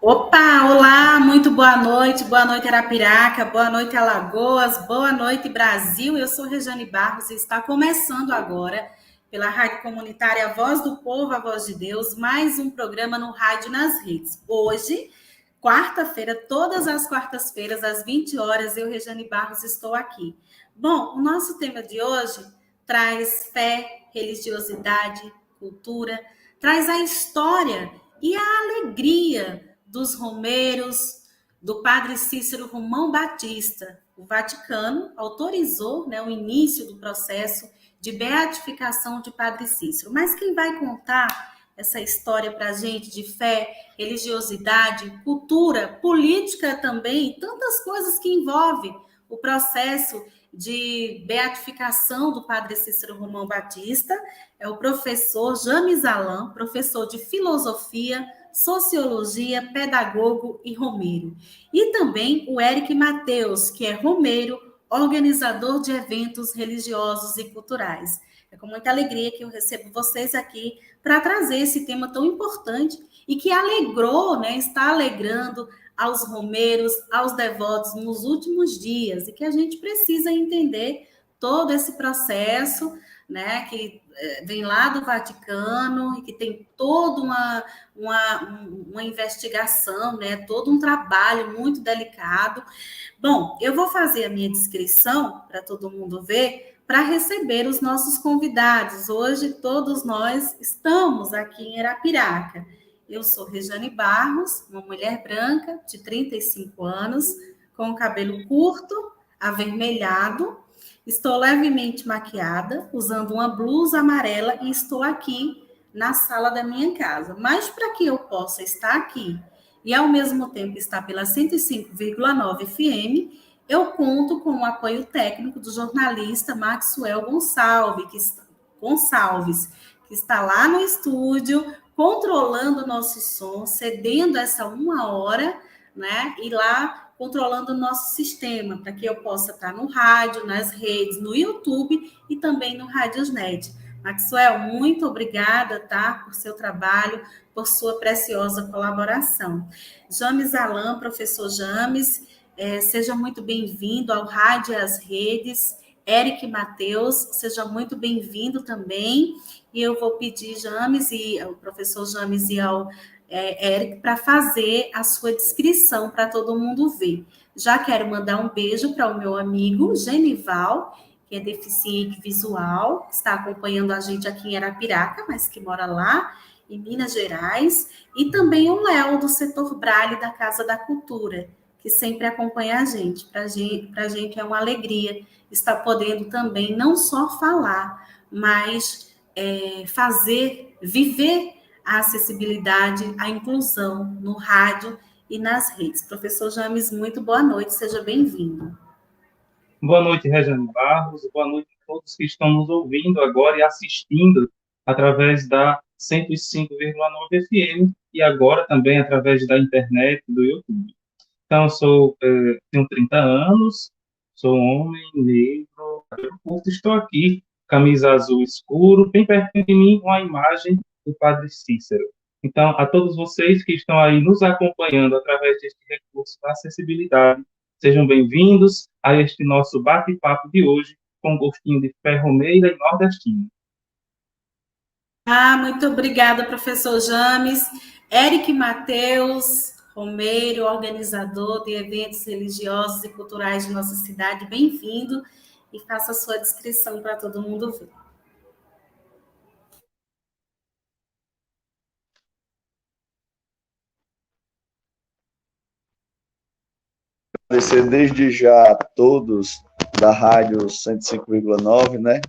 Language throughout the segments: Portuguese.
Opa, olá, muito boa noite Arapiraca, boa noite Alagoas, boa noite Brasil. Eu sou Rejane Barros e está começando agora, pela Rádio Comunitária Voz do Povo, a Voz de Deus, mais um programa no Rádio nas Redes. Hoje, quarta-feira, todas as quartas-feiras, às 20 horas, eu, Rejane Barros, estou aqui. Bom, o nosso tema de hoje traz fé, religiosidade, cultura, traz a história e a alegria dos romeiros, do padre Cícero Romão Batista. O Vaticano autorizou, né, o início do processo de beatificação de padre Cícero. Mas quem vai contar essa história para a gente de fé, religiosidade, cultura, política também, tantas coisas que envolvem o processo de beatificação do padre Cícero Romão Batista, é o professor James Alan, professor de filosofia, sociologia, pedagogo e romeiro. E também o Eric Mateus, que é romeiro, organizador de eventos religiosos e culturais. É com muita alegria que eu recebo vocês aqui para trazer esse tema tão importante e que alegrou, né, está alegrando aos romeiros, aos devotos nos últimos dias, e que a gente precisa entender todo esse processo, né, que vem lá do Vaticano e que tem toda uma investigação, né, todo um trabalho muito delicado. Bom, eu vou fazer a minha descrição para todo mundo ver, para receber os nossos convidados. Hoje, todos nós estamos aqui em Arapiraca. Eu sou Rejane Barros, uma mulher branca de 35 anos, com cabelo curto, avermelhado. Estou levemente maquiada, usando uma blusa amarela e estou aqui na sala da minha casa. Mas para que eu possa estar aqui e ao mesmo tempo estar pela 105,9 FM, eu conto com o apoio técnico do jornalista Maxwell Gonçalves, que está lá no estúdio, controlando o nosso som, cedendo essa 1 hora, né? E lá controlando o nosso sistema, para que eu possa estar no rádio, nas redes, no YouTube e também no Rádiosnet. Maxwell, muito obrigada, tá? Por seu trabalho, por sua preciosa colaboração. James Alan, professor James, seja muito bem-vindo ao Rádio e às Redes. Eric Mateus, seja muito bem-vindo também. E eu vou pedir James e ao professor James e ao Eric para fazer a sua descrição para todo mundo ver. Já quero mandar um beijo para o meu amigo Genival, que é deficiente visual, que está acompanhando a gente aqui em Arapiraca, mas que mora lá em Minas Gerais, e também o Léo, do setor Braille da Casa da Cultura, que sempre acompanha a gente. Para a gente é uma alegria estar podendo também não só falar, mas fazer, viver a acessibilidade, a inclusão no rádio e nas redes. Professor James, muito boa noite, seja bem-vindo. Boa noite, Rejane Barros. Boa noite a todos que estão nos ouvindo agora e assistindo através da 105,9 FM e agora também através da internet do YouTube. Então, tenho 30 anos, sou homem, negro, cabelo curto, estou aqui, camisa azul escuro, bem perto de mim, uma imagem do Padre Cícero. Então, a todos vocês que estão aí nos acompanhando através deste recurso da acessibilidade, sejam bem-vindos a este nosso bate-papo de hoje, com um gostinho de fé romeira e nordestina. Muito obrigada, professor James. Eric Mateus, romeiro, organizador de eventos religiosos e culturais de nossa cidade, bem-vindo e faça a sua descrição para todo mundo ver. Agradecer desde já a todos da Rádio 105,9, né?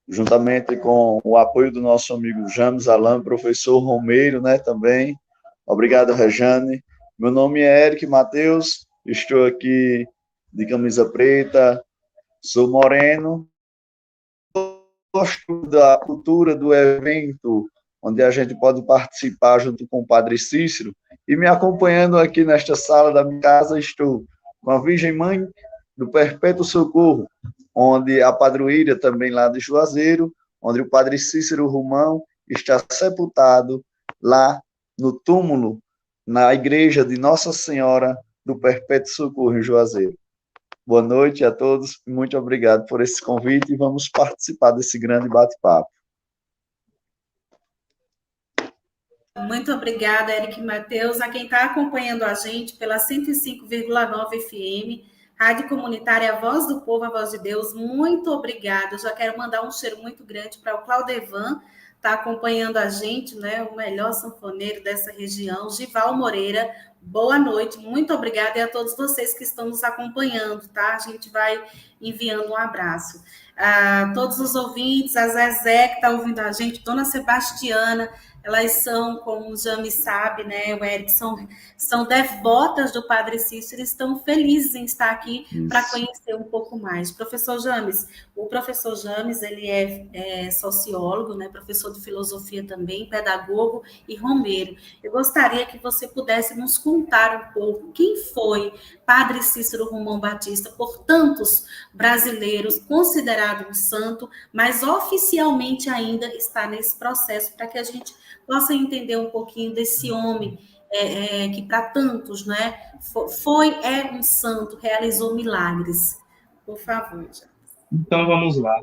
Juntamente com o apoio do nosso amigo James Alan, professor Romeiro, né, também. Obrigado, Rejane. Meu nome é Eric Mateus, estou aqui de camisa preta, sou moreno, gosto da cultura do evento, onde a gente pode participar junto com o Padre Cícero, e me acompanhando aqui nesta sala da minha casa estou com a Virgem Mãe do Perpétuo Socorro, onde a padroeira também lá de Juazeiro, onde o Padre Cícero Romão está sepultado lá no túmulo na igreja de Nossa Senhora do Perpétuo Socorro, em Juazeiro. Boa noite a todos, muito obrigado por esse convite e vamos participar desse grande bate-papo. Muito obrigada, Eric Matheus, a quem está acompanhando a gente pela 105,9 FM, Rádio Comunitária A Voz do Povo, A Voz de Deus, muito obrigada. Eu já quero mandar um cheiro muito grande para o Claudevan, está acompanhando a gente, né, o melhor sanfoneiro dessa região, Gival Moreira. Boa noite, muito obrigada, e a todos vocês que estão nos acompanhando, tá? A gente vai enviando um abraço. A todos os ouvintes, a Zezé que está ouvindo a gente, Dona Sebastiana, elas são, como o James sabe, né, o Eric, são devotas do Padre Cícero, estão felizes em estar aqui para conhecer um pouco mais. Professor James, o professor James, ele é sociólogo, né, professor de filosofia também, pedagogo e romeiro. Eu gostaria que você pudesse nos contar um pouco quem foi Padre Cícero Romão Batista, por tantos brasileiros, considerado um santo, mas oficialmente ainda está nesse processo, para que a gente possa entender um pouquinho desse homem que para tantos, né, é um santo, realizou milagres. Por favor, James. Então, vamos lá.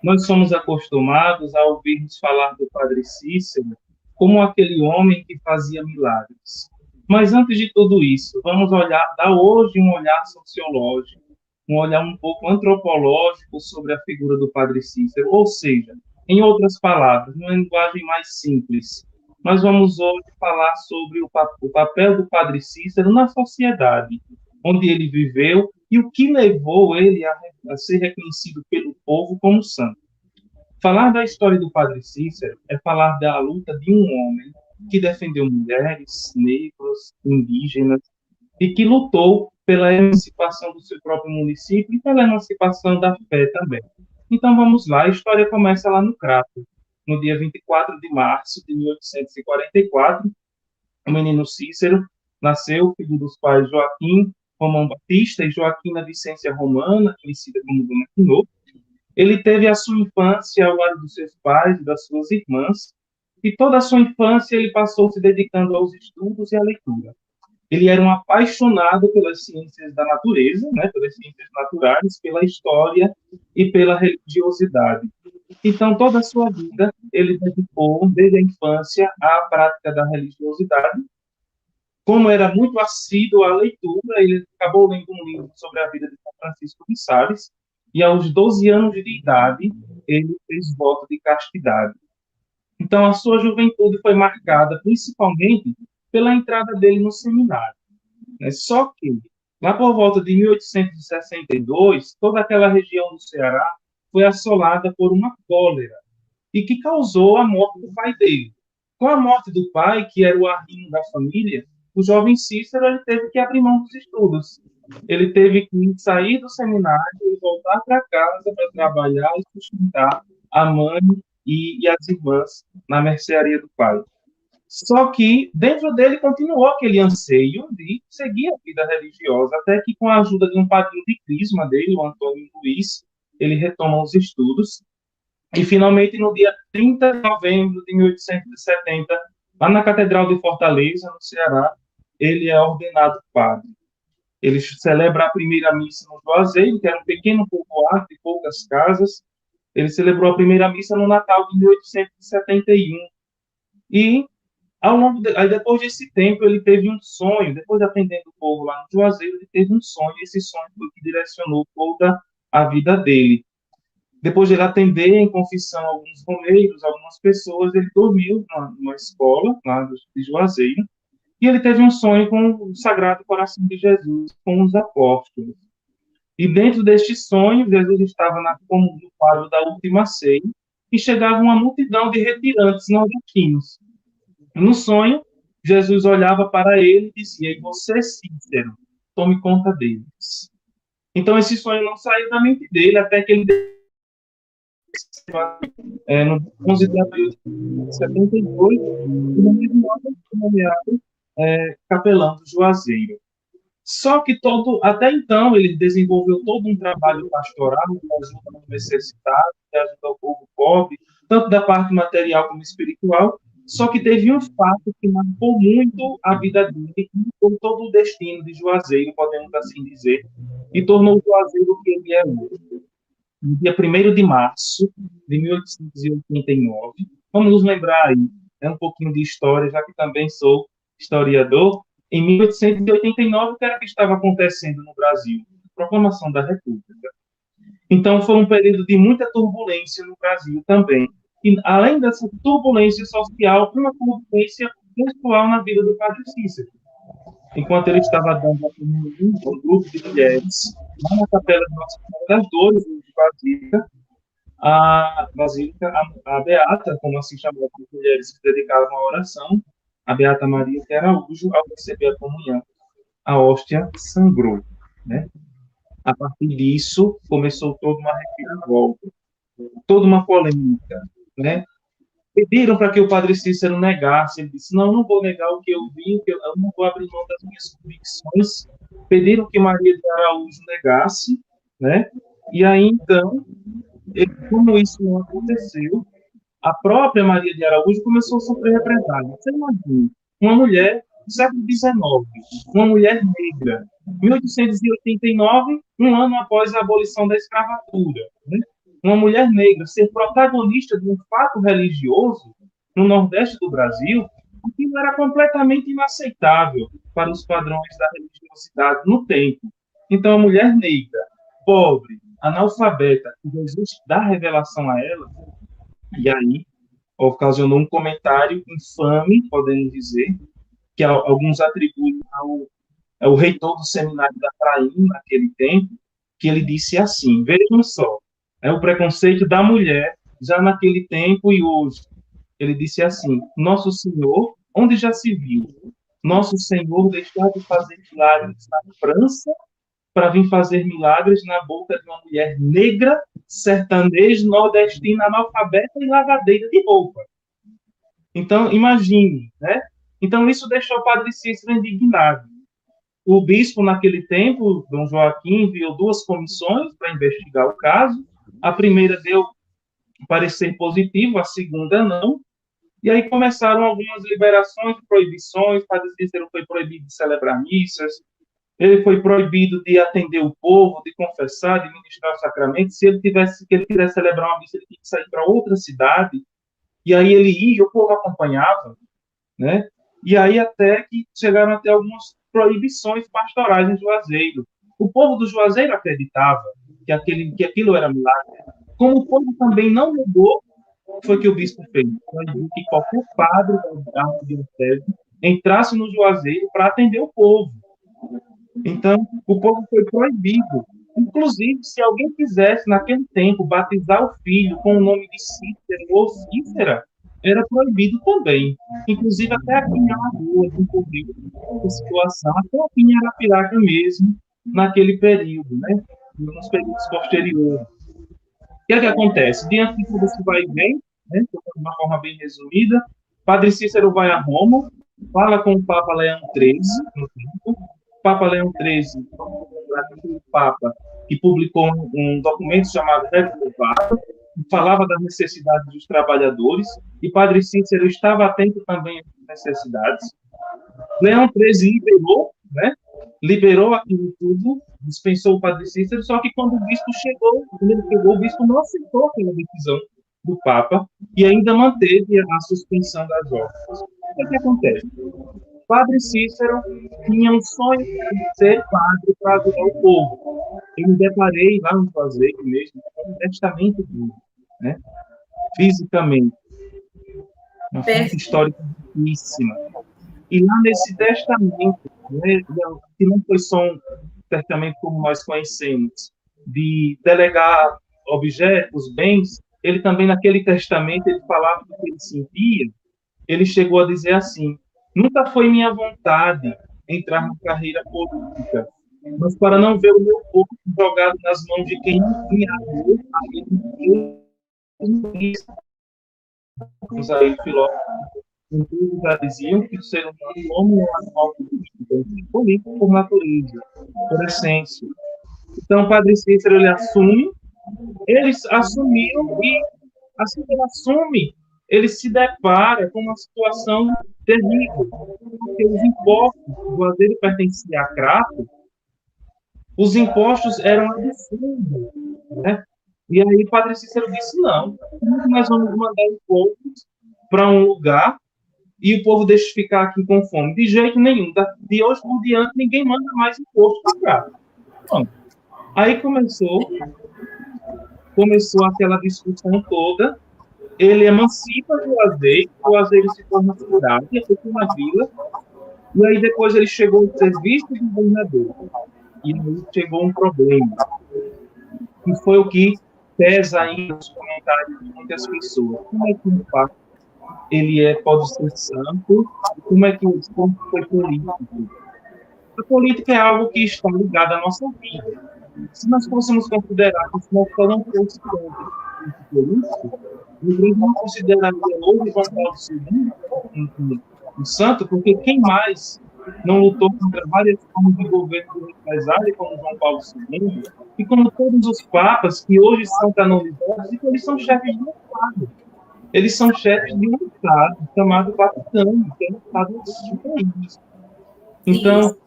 Nós somos acostumados a ouvirmos falar do Padre Cícero como aquele homem que fazia milagres. Mas, antes de tudo isso, vamos dar hoje um olhar sociológico, um olhar um pouco antropológico sobre a figura do Padre Cícero. Ou seja, em outras palavras, numa linguagem mais simples, nós vamos hoje falar sobre o papel do Padre Cícero na sociedade, onde ele viveu e o que levou ele a ser reconhecido pelo povo como santo. Falar da história do Padre Cícero é falar da luta de um homem que defendeu mulheres, negros, indígenas, e que lutou pela emancipação do seu próprio município e pela emancipação da fé também. Então vamos lá, a história começa lá no Crato, no dia 24 de março de 1844. O menino Cícero nasceu, filho dos pais Joaquim Romão Batista e Joaquina Vicência Romana, conhecida como Dona Quinô. Ele teve a sua infância ao lado dos seus pais e das suas irmãs, e toda a sua infância ele passou se dedicando aos estudos e à leitura. Ele era um apaixonado pelas ciências da natureza, né, pelas ciências naturais, pela história e pela religiosidade. Então, toda a sua vida ele dedicou, desde a infância, à prática da religiosidade. Como era muito assíduo à leitura, ele acabou lendo um livro sobre a vida de São Francisco de Sales, e aos 12 anos de idade, ele fez voto de castidade. Então, a sua juventude foi marcada principalmente pela entrada dele no seminário. Só que, lá por volta de 1862, toda aquela região do Ceará foi assolada por uma cólera, e que causou a morte do pai dele. Com a morte do pai, que era o arrimo da família, o jovem Cícero ele teve que abrir mão dos estudos. Ele teve que sair do seminário e voltar para casa para trabalhar e sustentar a mãe e as irmãs na mercearia do pai. Só que dentro dele continuou aquele anseio de seguir a vida religiosa, até que com a ajuda de um padrinho de crisma dele, o Antônio Luiz, ele retoma os estudos. E finalmente, no dia 30 de novembro de 1870, lá na Catedral de Fortaleza, no Ceará, ele é ordenado padre. Ele celebra a primeira missa no Juazeiro, que era um pequeno povoado de poucas casas. Ele celebrou a primeira missa no Natal de 1871. E, aí depois desse tempo, ele teve um sonho. Depois de atendendo o povo lá no Juazeiro, ele teve um sonho. E esse sonho foi o que direcionou toda a vida dele. Depois de ele atender em confissão alguns romeiros, algumas pessoas, ele dormiu numa escola lá de Juazeiro. E ele teve um sonho com o Sagrado Coração de Jesus, com os apóstolos. E dentro deste sonho, Jesus estava no quadro da última ceia, e chegava uma multidão de retirantes nordestinos. No sonho, Jesus olhava para ele e dizia: "E você, Cícero, tome conta deles." Então, esse sonho não saiu da mente dele, até que ele no 11 de abril de 72, e no mesmo ano foi nomeado capelão do Juazeiro. Só que até então ele desenvolveu todo um trabalho pastoral de ajuda aos necessitados, de ajuda ao povo pobre, tanto da parte material como espiritual. Só que teve um fato que marcou muito a vida dele e mudou todo o destino de Juazeiro, podemos assim dizer, e tornou Juazeiro o que ele é hoje. No dia 1º de março de 1889, vamos nos lembrar aí, um pouquinho de história, já que também sou historiador. Em 1889, o que era que estava acontecendo no Brasil? Proclamação da República. Então, foi um período de muita turbulência no Brasil também. E, além dessa turbulência social, uma turbulência pessoal na vida do Padre Cícero. Enquanto ele estava dando um grupo de mulheres lá na Capela de Nossa Senhora das Dores, de Basílica, a Beata, como assim chamavam as mulheres que dedicavam a oração, a Beata Maria de Araújo, ao receber a comunhão, a hóstia sangrou, né? A partir disso, começou toda uma reviravolta, toda uma polêmica, né? Pediram para que o Padre Cícero negasse. Ele disse: não, não vou negar o que eu vi, eu não vou abrir mão das minhas convicções. Pediram que Maria de Araújo negasse, né? E aí, então, como isso não aconteceu, a própria Maria de Araújo começou a sofrer represálias. Você imagina, uma mulher do século XIX, uma mulher negra, 1889, um ano após a abolição da escravatura, né? Uma mulher negra ser protagonista de um fato religioso no Nordeste do Brasil, aquilo era completamente inaceitável para os padrões da religiosidade no tempo. Então, a mulher negra, pobre, analfabeta, que Jesus dá revelação a ela, e aí ocasionou um comentário infame, podemos dizer, que alguns atribuem ao reitor do seminário da Prainha, naquele tempo, que ele disse assim: vejam só, o preconceito da mulher, já naquele tempo e hoje. Ele disse assim: Nosso Senhor, onde já se viu, Nosso Senhor deixar de fazer milagres na França para vir fazer milagres na boca de uma mulher negra, sertaneja, nordestina, analfabeta e lavadeira de roupa. Então, imagine, né? Então, isso deixou o Padre Cícero indignado. O bispo, naquele tempo, Dom Joaquim, enviou 2 comissões para investigar o caso. A primeira deu parecer positivo, a segunda não. E aí começaram algumas liberações, proibições. O Padre Cícero foi proibido de celebrar missas, ele foi proibido de atender o povo, de confessar, de ministrar o sacramento. Se ele quisesse celebrar uma missa, ele tinha que sair para outra cidade. E aí ele ia e o povo acompanhava, né? E aí até que chegaram até algumas proibições pastorais em Juazeiro. O povo do Juazeiro acreditava que aquilo era milagre. Como o povo também não negou, foi que o bispo fez. Proibiu que qualquer padre da arquidiocese entrasse no Juazeiro para atender o povo. Então, o povo foi proibido. Inclusive, se alguém quisesse, naquele tempo, batizar o filho com o nome de Cícero ou Cícera, era proibido também. Inclusive, até aqui em Alagoas, encobriu essa situação, até aqui em Arapiraca mesmo, naquele período, né? Nos períodos posteriores. O que é que acontece? Diante de tudo isso vai e vem, né? De uma forma bem resumida, Padre Cícero vai a Roma, fala com o Papa Leão XIII, no tempo. O Papa Leão XIII, o Papa, que publicou um documento chamado Renovado, que falava das necessidades dos trabalhadores, e Padre Cícero estava atento também às necessidades. Leão XIII liberou, né? Liberou aquilo tudo, dispensou o Padre Cícero, só que quando o bispo chegou, o bispo não aceitou aquela decisão do Papa e ainda manteve a suspensão das obras. O que acontece? Padre Cícero tinha um sonho de ser padre para ajudar o povo. Eu me deparei lá no Juazeiro mesmo com um testamento dele, né? Fisicamente. Uma fonte histórica riquíssima. E lá nesse testamento, né, que não foi só um testamento como nós conhecemos, de delegar objetos, bens, ele também naquele testamento ele falava do que ele sentia. Ele chegou a dizer assim: nunca foi minha vontade entrar na carreira política, mas para não ver o meu corpo jogado nas mãos de quem não tinha amor, aí filósofos já diziam que o ser humano é um animal político por natureza, por essência. Então, o Padre Cícero ele assume, eles assumiram e assim que ele assume, ele se depara com uma situação terrível, porque os impostos, o Juazeiro pertencia a Crato, os impostos eram absurdos, né? E aí o Padre Cícero disse, não, como que nós vamos mandar impostos para um lugar e o povo deixa ficar aqui com fome? De jeito nenhum, de hoje por diante ninguém manda mais imposto para Crato. Bom, aí começou aquela discussão toda, ele emancipa o Juazeiro se torna cidade, foi uma vila, e aí depois ele chegou ao serviço do governador. E aí chegou um problema, que foi o que pesa ainda nos comentários de muitas pessoas. Como é que um papa pode ser santo? Como é que como foi político? A política é algo que está ligado à nossa vida. Se nós fôssemos considerar que se nós só não fosse político, a igreja não consideraria hoje João Paulo II um santo, porque quem mais não lutou contra várias formas de governo do empresário, como João Paulo II, e como todos os papas que hoje são canonizados, então eles são chefes de um Estado. Eles são chefes de um Estado chamado Vaticano, que é um Estado de país. Então...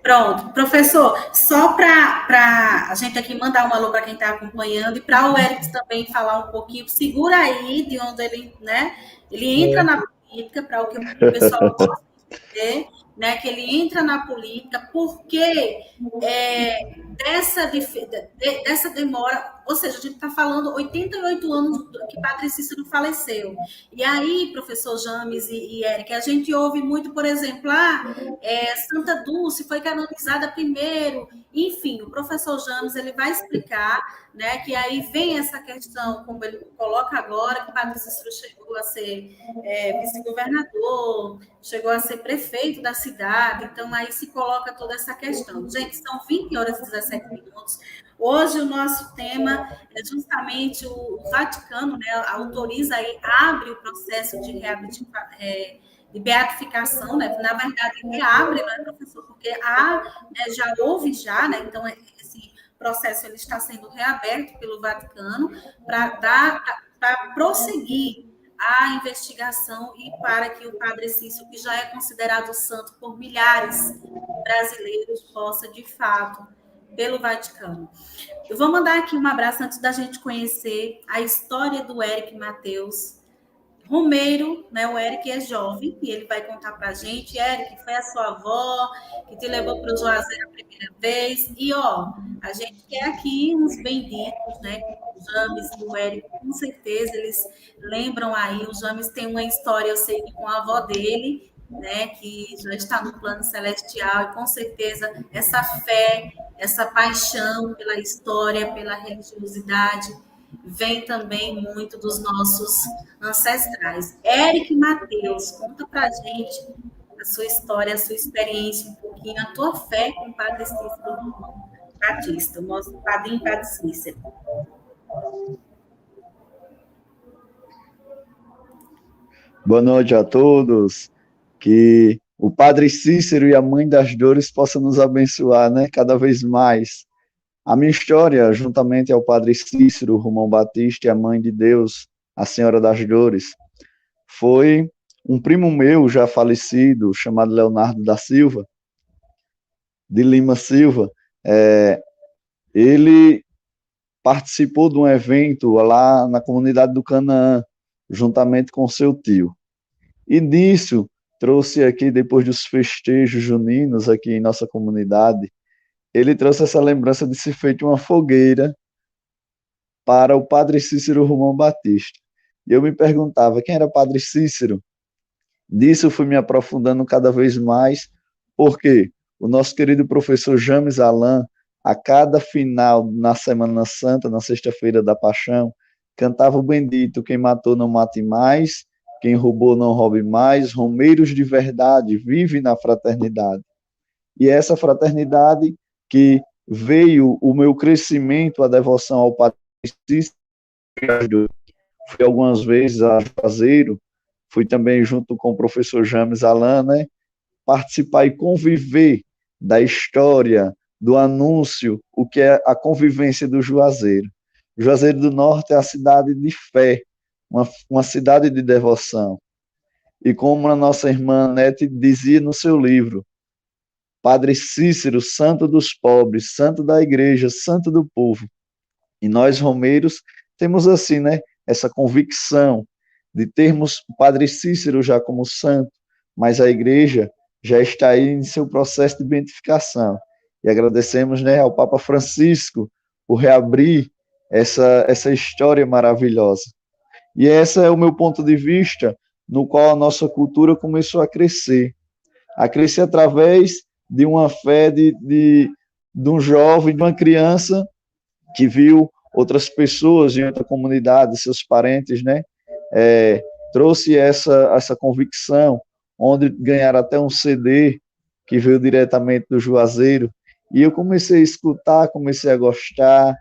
Pronto, professor, só para a gente aqui mandar um alô para quem está acompanhando e para o Eric também falar um pouquinho, segura aí de onde ele, né? Ele entra na política, para o que o pessoal gosta de dizer, né? Que ele entra na política porque dessa demora, ou seja, a gente está falando 88 anos que Padre Cícero faleceu. E aí, professor James e Eric, a gente ouve muito, por exemplo, Santa Dulce foi canonizada primeiro. Enfim, o professor James ele vai explicar, né, que aí vem essa questão, como ele coloca agora, que Padre Cícero chegou a ser vice-governador, chegou a ser prefeito da cidade, então aí se coloca toda essa questão. Gente, são 20 horas e 17 minutos. Hoje o nosso tema é justamente o Vaticano, né, autoriza aí, abre o processo de de beatificação, né? Na verdade, reabre, não é, professor? Porque já houve né? Então esse processo ele está sendo reaberto pelo Vaticano para prosseguir a investigação e para que o Padre Cícero, que já é considerado santo por milhares de brasileiros, possa, de fato, pelo Vaticano. Eu vou mandar aqui um abraço antes da gente conhecer a história do Eric Mateus Romeiro, né? O Eric é jovem e ele vai contar para a gente. Eric, foi a sua avó que te levou para o Juazeiro a primeira vez. E, a gente quer aqui uns benditos, né? O James e o Eric, com certeza, eles lembram aí. O James tem uma história, eu sei que com a avó dele, né? Que já está no plano celestial e, com certeza, essa fé, essa paixão pela história, pela religiosidade, vem também muito dos nossos ancestrais. Eric Mateus, conta pra gente a sua história, a sua experiência, um pouquinho, a tua fé com o Padre Cícero Batista, o nosso padrinho Padre Cícero. Boa noite a todos, que o Padre Cícero e a Mãe das Dores possam nos abençoar, né, cada vez mais. A minha história, juntamente ao Padre Cícero Romão Batista e a Mãe de Deus, a Senhora das Dores, foi um primo meu já falecido, chamado Leonardo da Silva, de Lima Silva. Ele participou de um evento lá na comunidade do Canaã, juntamente com seu tio. E nisso, trouxe aqui, depois dos festejos juninos aqui em nossa comunidade, ele trouxe essa lembrança de ser feita uma fogueira para o Padre Cícero Romão Batista. E eu me perguntava, quem era o Padre Cícero? Disso eu fui me aprofundando cada vez mais, porque o nosso querido professor James Alain, a cada final, na Semana Santa, na Sexta-feira da Paixão, cantava o bendito, quem matou não mate mais, quem roubou não roube mais, romeiros de verdade, vive na fraternidade. E essa fraternidade que veio o meu crescimento, a devoção ao Padre Cícero. Fui algumas vezes a Juazeiro, fui também junto com o professor James Alain, né, participar e conviver da história, do anúncio, o que é a convivência do Juazeiro. Juazeiro do Norte é a cidade de fé, uma cidade de devoção. E como a nossa irmã Nete dizia no seu livro, Padre Cícero, santo dos pobres, santo da igreja, santo do povo. E nós, romeiros, temos assim, né, essa convicção de termos o Padre Cícero já como santo, mas a igreja já está aí em seu processo de beatificação. E agradecemos, né, ao Papa Francisco por reabrir essa história maravilhosa. E esse é o meu ponto de vista, no qual a nossa cultura começou a crescer através de uma fé de um jovem, de uma criança que viu outras pessoas em outra comunidade, seus parentes, né? Trouxe essa convicção, onde ganharam até um CD que veio diretamente do Juazeiro, e eu comecei a escutar, comecei a gostar,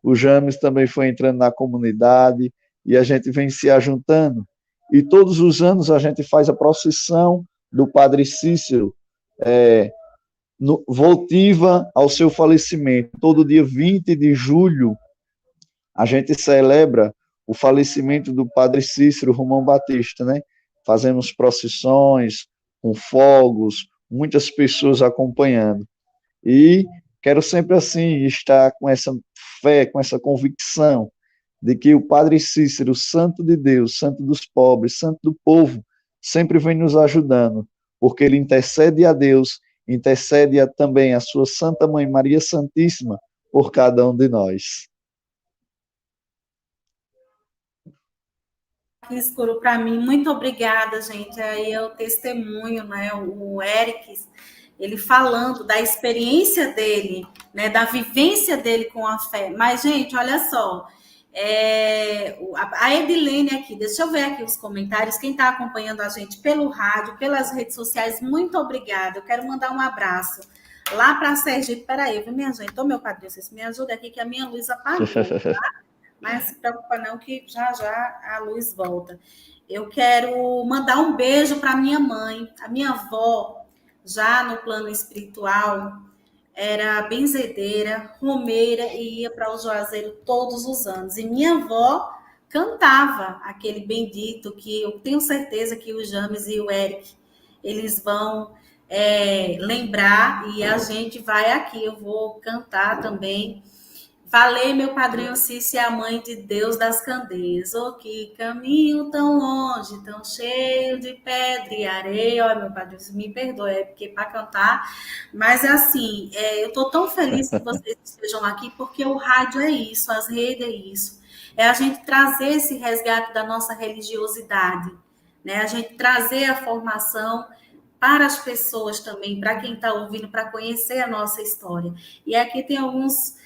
o James também foi entrando na comunidade, e a gente vem se ajuntando, e todos os anos a gente faz a procissão do Padre Cícero, votiva ao seu falecimento. Todo dia 20 de julho, a gente celebra o falecimento do Padre Cícero Romão Batista, né? Fazemos procissões com fogos, muitas pessoas acompanhando. E quero sempre assim estar com essa fé, com essa convicção de que o Padre Cícero, santo de Deus, santo dos pobres, santo do povo, sempre vem nos ajudando, porque ele intercede a Deus, intercede também a sua Santa Mãe Maria Santíssima por cada um de nós. Que escuro para mim. Muito obrigada, gente. Aí é o testemunho, né? O Eric, ele falando da experiência dele, né? Da vivência dele com a fé. Mas, gente, olha só. A Edilene aqui, deixa eu ver aqui os comentários. Quem está acompanhando a gente pelo rádio, pelas redes sociais, muito obrigada. Eu quero mandar um abraço lá para Sergipe. Peraí, viu, minha gente? Ô, meu padrinho, vocês me ajudem aqui, que a minha luz apagou, tá? Mas não se preocupa não, que já já a luz volta. Eu quero mandar um beijo para minha mãe. A minha avó, já no plano espiritual, era benzedeira, romeira e ia para o Juazeiro todos os anos. E minha avó cantava aquele bendito que eu tenho certeza que o James e o Eric, eles vão lembrar, e a gente vai aqui, eu vou cantar também. Falei, meu padrinho Cício é a mãe de Deus das candeias. Oh, que caminho tão longe, tão cheio de pedra e areia. Olha, meu padrinho, me perdoe, é porque para cantar. Mas, assim, eu estou tão feliz que vocês estejam aqui, porque o rádio é isso, as redes é isso. É a gente trazer esse resgate da nossa religiosidade, né? A gente trazer a formação para as pessoas também, para quem está ouvindo, para conhecer a nossa história. E aqui tem alguns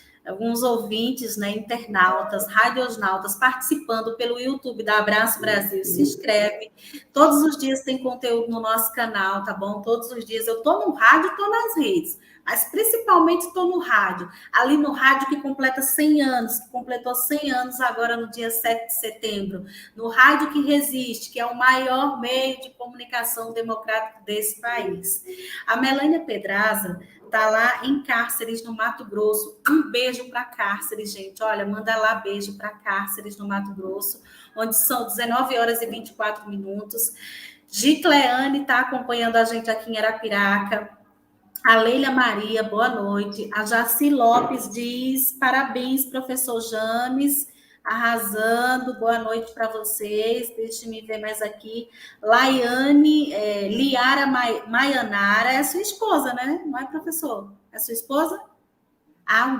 ouvintes, né, internautas, radionautas, participando pelo YouTube da Abraço Brasil. Se inscreve. Todos os dias tem conteúdo no nosso canal, tá bom? Todos os dias. Eu estou no rádio, estou nas redes, mas principalmente estou no rádio. Ali no rádio que completa 100 anos, que completou 100 anos agora no dia 7 de setembro. No rádio que resiste, que é o maior meio de comunicação democrático desse país. A Melânia Pedraza tá lá em Cárceres, no Mato Grosso. Um beijo para Cárceres, gente. Olha, manda lá beijo para Cárceres, no Mato Grosso, onde são 19 horas e 24 minutos. Gicleane está acompanhando a gente aqui em Arapiraca. A Leila Maria, boa noite. A Jaci Lopes diz, parabéns, professor James, arrasando, boa noite para vocês. Deixe-me ver mais aqui. Laiane, Liara Maianara, é sua esposa, né? Não é, professor? É sua esposa? Um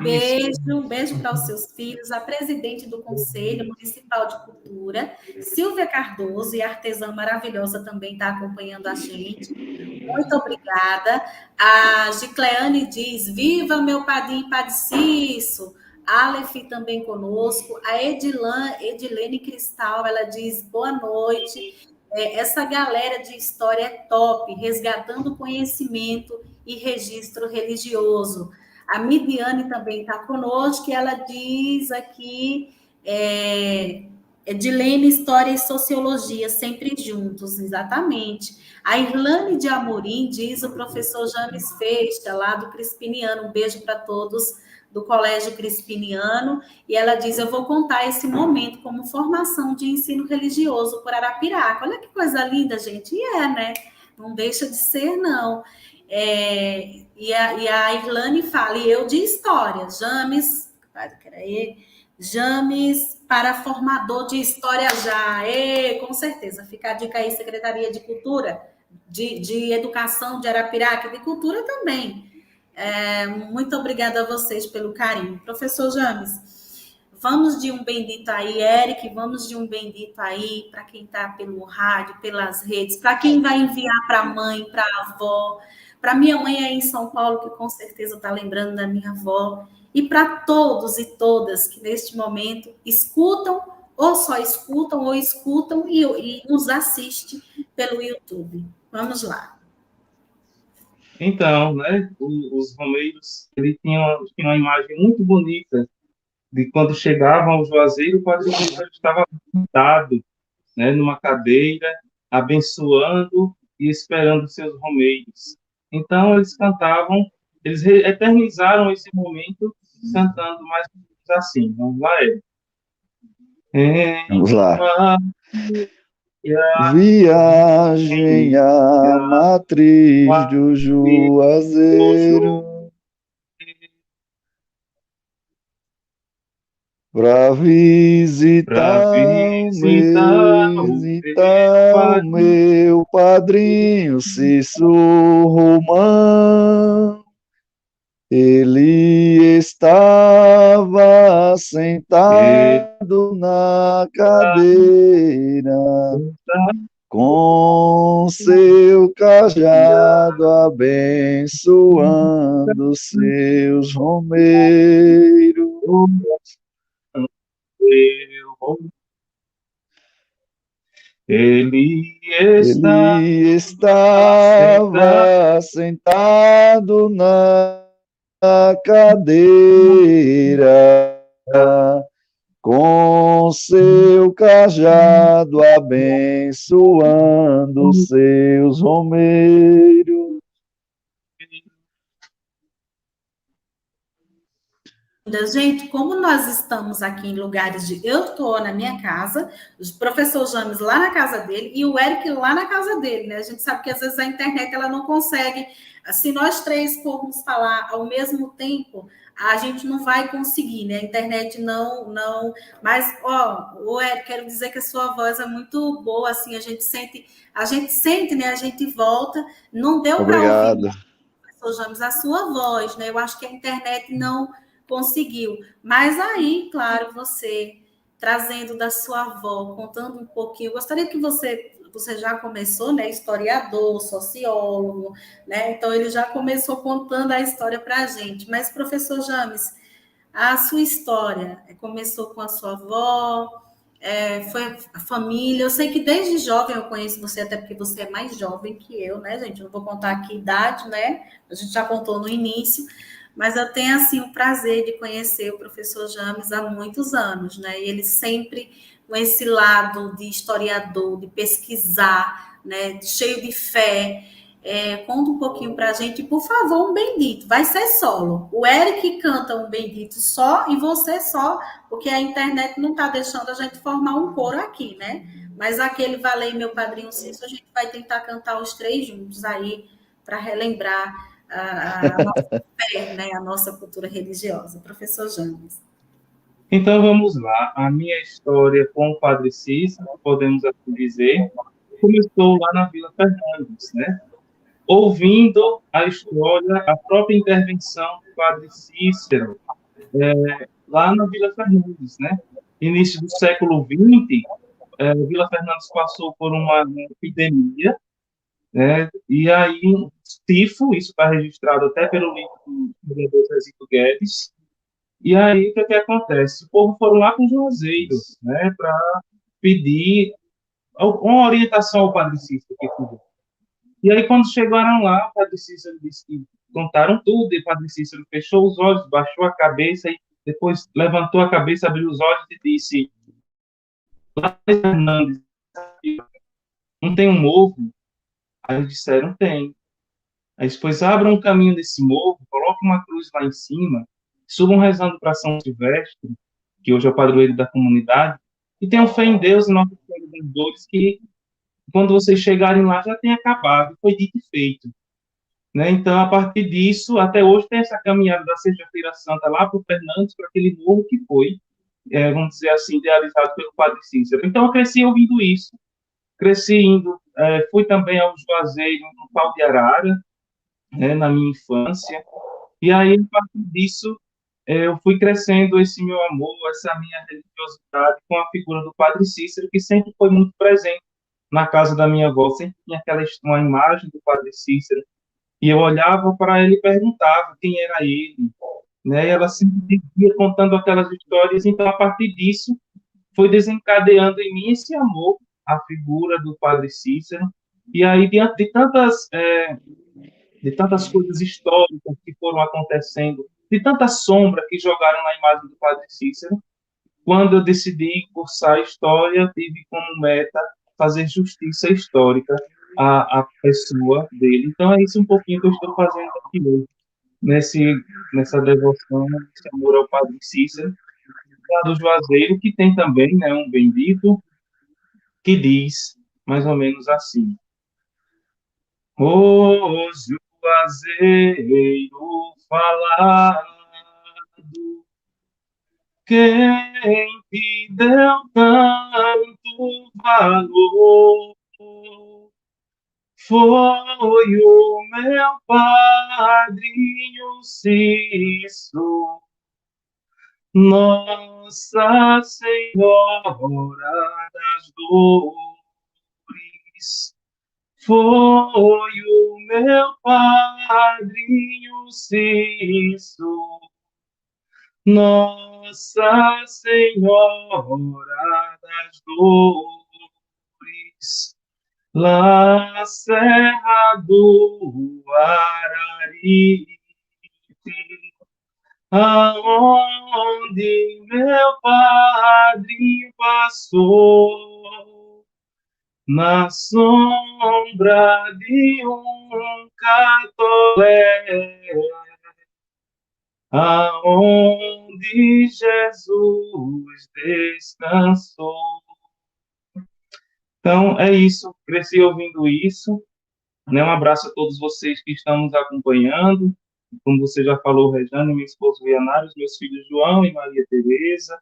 beijo para os seus filhos, a presidente do Conselho Municipal de Cultura, Silvia Cardoso, e a artesã maravilhosa também está acompanhando a gente. Muito obrigada. A Gicleane diz, viva meu padrinho Padre Cício. Aleph também conosco. A Edilene Cristal, ela diz, boa noite. Essa galera de história é top, resgatando conhecimento e registro religioso. A Midiane também está conosco, e ela diz aqui, Dilema, História e Sociologia, sempre juntos, exatamente. A Irlane de Amorim diz o professor James Feista, lá do Crispiniano, um beijo para todos do Colégio Crispiniano, e ela diz, eu vou contar esse momento como formação de ensino religioso por Arapiraca. Olha que coisa linda, gente, e né? Não deixa de ser, não. E a Irlane fala, e eu de História, James para formador de história já. Com certeza. Fica a dica aí, Secretaria de Cultura, de Educação de Arapiraca, de Cultura também. Muito obrigada a vocês pelo carinho. Professor James, vamos de um bendito aí, Eric, vamos de um bendito aí para quem está pelo rádio, pelas redes, para quem vai enviar para a mãe, para a avó, para minha mãe aí em São Paulo, que com certeza está lembrando da minha avó, e para todos e todas que neste momento escutam, ou só escutam, ou escutam e nos assistem pelo YouTube. Vamos lá. Então, né, os romeiros, ele tinha uma imagem muito bonita de quando chegavam ao Juazeiro, o Padre Cícero estava sentado, né, numa cadeira, abençoando e esperando seus romeiros. Então, eles cantavam, eles eternizaram esse momento cantando mais ou menos assim. Vamos lá, Ed. Vamos lá. Viagem à matriz do Juazeiro para visitar o meu padrinho Cícero Romão. Ele estava sentado na cadeira com seu cajado abençoando seus romeiros. Ele estava sentado na cadeira com seu cajado abençoando seus romeiros. Gente, como nós estamos aqui em lugares de... Eu estou na minha casa, o professor James lá na casa dele e o Eric lá na casa dele, né? A gente sabe que às vezes a internet ela não consegue... Se nós três formos falar ao mesmo tempo, a gente não vai conseguir, né? A internet não... Mas, o Eric, quero dizer que a sua voz é muito boa, assim, a gente sente, né? A gente volta. Não deu para ouvir, professor James, a sua voz, né? Eu acho que a internet não conseguiu. Mas aí, claro, você trazendo da sua avó, contando um pouquinho, eu gostaria que você já começou, né, historiador, sociólogo, né, então ele já começou contando a história para a gente, mas, professor James, a sua história começou com a sua avó, foi a família, eu sei que desde jovem eu conheço você, até porque você é mais jovem que eu, né, gente, não vou contar aqui a idade, né, a gente já contou no início, mas eu tenho, assim, o prazer de conhecer o professor James há muitos anos, né? E ele sempre com esse lado de historiador, de pesquisar, né? Cheio de fé. Conta um pouquinho para a gente, por favor, um bendito. Vai ser solo. O Eric canta um bendito só e você só, porque a internet não está deixando a gente formar um coro aqui, né? Mas aquele Valei Meu Padrinho Cícero, a gente vai tentar cantar os três juntos aí, para relembrar a nossa fé, né, a nossa cultura religiosa. Professor James. Então, vamos lá. A minha história com o Padre Cícero, podemos assim dizer, começou lá na Vila Fernandes, né? Ouvindo a história, a própria intervenção do Padre Cícero, lá na Vila Fernandes, né? Início do século XX, Vila Fernandes passou por uma epidemia, né? E aí, tifo, isso está registrado até pelo livro do vereador Zezito Guedes. E aí, o que acontece? O povo foram lá com o Juazeiro, né, para pedir uma orientação ao Padre Cícero. E aí, quando chegaram lá, o Padre Cícero disse que contaram tudo, e o Padre Cícero fechou os olhos, baixou a cabeça, e depois levantou a cabeça, abriu os olhos e disse: lá em Hernandes, não tem um morro? Aí eles disseram, tem. Aí depois abram um caminho desse morro, coloquem uma cruz lá em cima, subam rezando para São Silvestre, que hoje é o padroeiro da comunidade, e tenham fé em Deus e Nossa Senhora das Dores, que quando vocês chegarem lá já tem acabado, foi dito e feito. Né? Então, a partir disso, até hoje tem essa caminhada da Sexta-feira Santa lá para o Fernandes, para aquele morro que foi, vamos dizer assim, idealizado pelo Padre Cícero. Então, eu cresci ouvindo isso, cresci indo, fui também ao Juazeiro, no Pau de Arara, né, na minha infância, e aí, a partir disso, eu fui crescendo esse meu amor, essa minha religiosidade com a figura do Padre Cícero, que sempre foi muito presente na casa da minha avó, sempre tinha uma imagem do Padre Cícero, e eu olhava para ele e perguntava quem era ele, né? E ela sempre ia contando aquelas histórias, então, a partir disso, foi desencadeando em mim esse amor à figura do Padre Cícero, e aí, diante de tantas coisas históricas que foram acontecendo, de tanta sombra que jogaram na imagem do Padre Cícero, quando eu decidi cursar História, tive como meta fazer justiça histórica à pessoa dele. Então, é isso um pouquinho que eu estou fazendo aqui hoje, nessa devoção, nesse amor ao Padre Cícero, lá do Juazeiro, que tem também, né, um bendito que diz mais ou menos assim: O Juazeiro falado, quem te deu tanto valor foi o meu padrinho Cício, Nossa Senhora das Dores. Foi o meu padrinho Cício, Nossa Senhora das Dores, lá na Serra do Araripe, aonde meu padrinho passou, na sombra de um catolé, aonde Jesus descansou. Então, é isso. Cresci ouvindo isso. Né? Um abraço a todos vocês que estão nos acompanhando. Como você já falou, Rejane, meu esposo Vianário, os meus filhos João e Maria Tereza,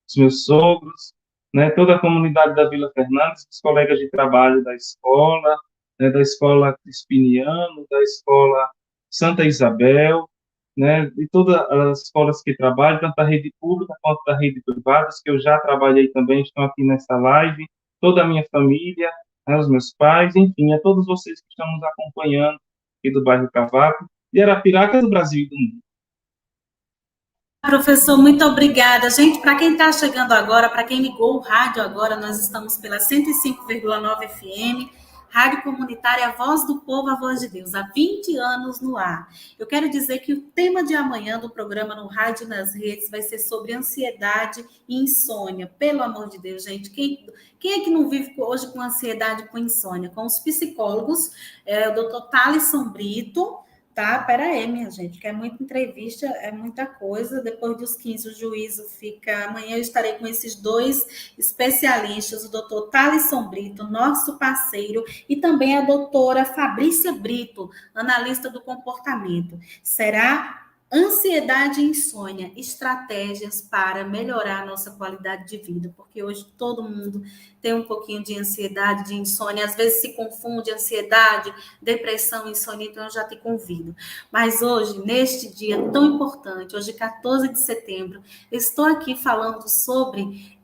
os meus sogros, né? Toda a comunidade da Vila Fernandes, os colegas de trabalho da escola, né? Da escola Crispiniano, da escola Santa Isabel, né? E todas as escolas que trabalham, tanto da rede pública quanto da rede privada, que eu já trabalhei também, estão aqui nessa live, toda a minha família, né, os meus pais, enfim, a todos vocês que estão nos acompanhando aqui do bairro Cavaco, de Arapiraca, do Brasil e do mundo. Professor, muito obrigada. Gente, para quem está chegando agora, para quem ligou o rádio agora, nós estamos pela 105,9 FM, Rádio Comunitária Voz do Povo, a Voz de Deus, há 20 anos no ar. Eu quero dizer que o tema de amanhã do programa no Rádio e nas Redes vai ser sobre ansiedade e insônia. Pelo amor de Deus, gente, quem é que não vive hoje com ansiedade e com insônia? Com os psicólogos, o doutor Thalisson Brito. Tá, pera aí, minha gente, que é muita entrevista, é muita coisa. Depois dos 15, o juízo fica. Amanhã eu estarei com esses dois especialistas, o doutor Thalisson Brito, nosso parceiro, e também a doutora Fabrícia Brito, analista do comportamento. Será ansiedade e insônia, estratégias para melhorar a nossa qualidade de vida, porque hoje todo mundo tem um pouquinho de ansiedade, de insônia, às vezes se confunde ansiedade, depressão, insônia, então eu já te convido. Mas hoje, neste dia tão importante, hoje 14 de setembro, estou aqui falando sobre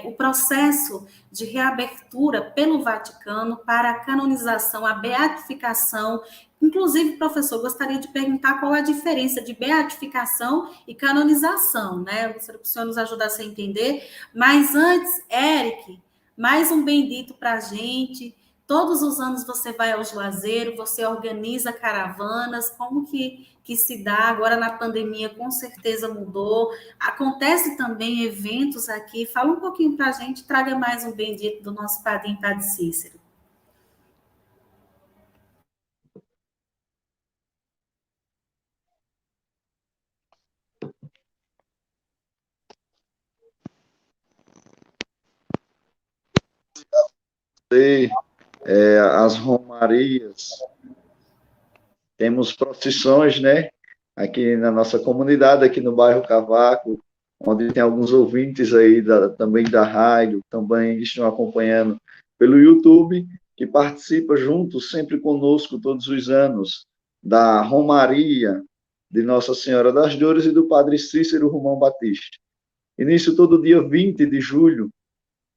o processo de reabertura pelo Vaticano para a canonização, a beatificação. Inclusive, professor, gostaria de perguntar qual a diferença de beatificação e canonização, né? Eu gostaria que o senhor nos ajudasse a entender. Mas antes, Eric, mais um bendito para a gente. Todos os anos você vai ao Juazeiro, você organiza caravanas, como que se dá agora na pandemia, com certeza mudou. Acontece também eventos aqui. Fala um pouquinho para a gente, traga mais um bendito do nosso padrinho Padre Cícero. As romarias, temos procissões, né? Aqui na nossa comunidade, aqui no bairro Cavaco, onde tem alguns ouvintes aí também da rádio, também estão acompanhando pelo YouTube, que participa junto, sempre conosco, todos os anos, da Romaria de Nossa Senhora das Dores e do Padre Cícero Romão Batista. E nisso, todo dia 20 de julho,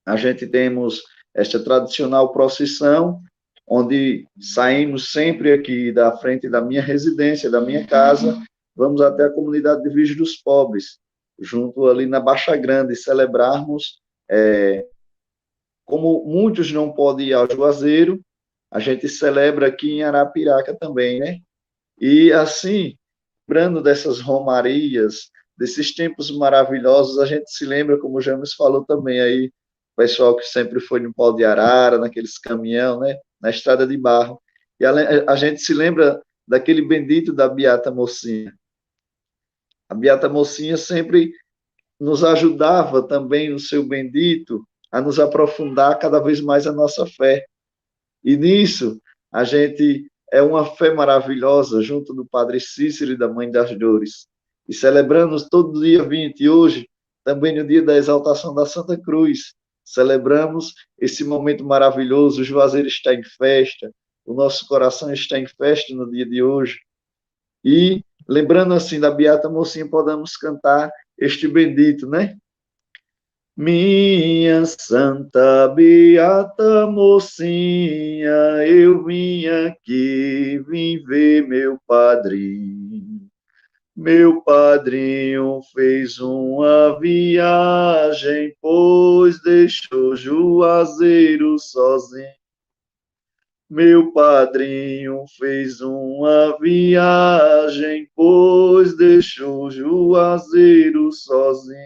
a gente temos esta tradicional procissão, onde saímos sempre aqui da frente da minha residência, da minha casa, vamos até a comunidade de Virgem dos Pobres, junto ali na Baixa Grande, celebrarmos, como muitos não podem ir ao Juazeiro, a gente celebra aqui em Arapiraca também, né? E assim, lembrando dessas romarias, desses tempos maravilhosos, a gente se lembra, como o James falou também aí, o pessoal que sempre foi no Pau de Arara, naqueles caminhão, né, na estrada de barro, e a gente se lembra daquele bendito da Beata Mocinha. A Beata Mocinha sempre nos ajudava também no seu bendito a nos aprofundar cada vez mais a nossa fé. E nisso, a gente é uma fé maravilhosa, junto do Padre Cícero e da Mãe das Dores. E celebramos todo dia 20, hoje, também no dia da exaltação da Santa Cruz. Celebramos esse momento maravilhoso, o Juazeiro está em festa, o nosso coração está em festa no dia de hoje. E, lembrando assim da Beata Mocinha, podemos cantar este bendito, né? Minha Santa Beata Mocinha, eu vim aqui, vim ver meu padrinho. Meu padrinho fez uma viagem, pois deixou Juazeiro sozinho. Meu padrinho fez uma viagem, pois deixou Juazeiro sozinho.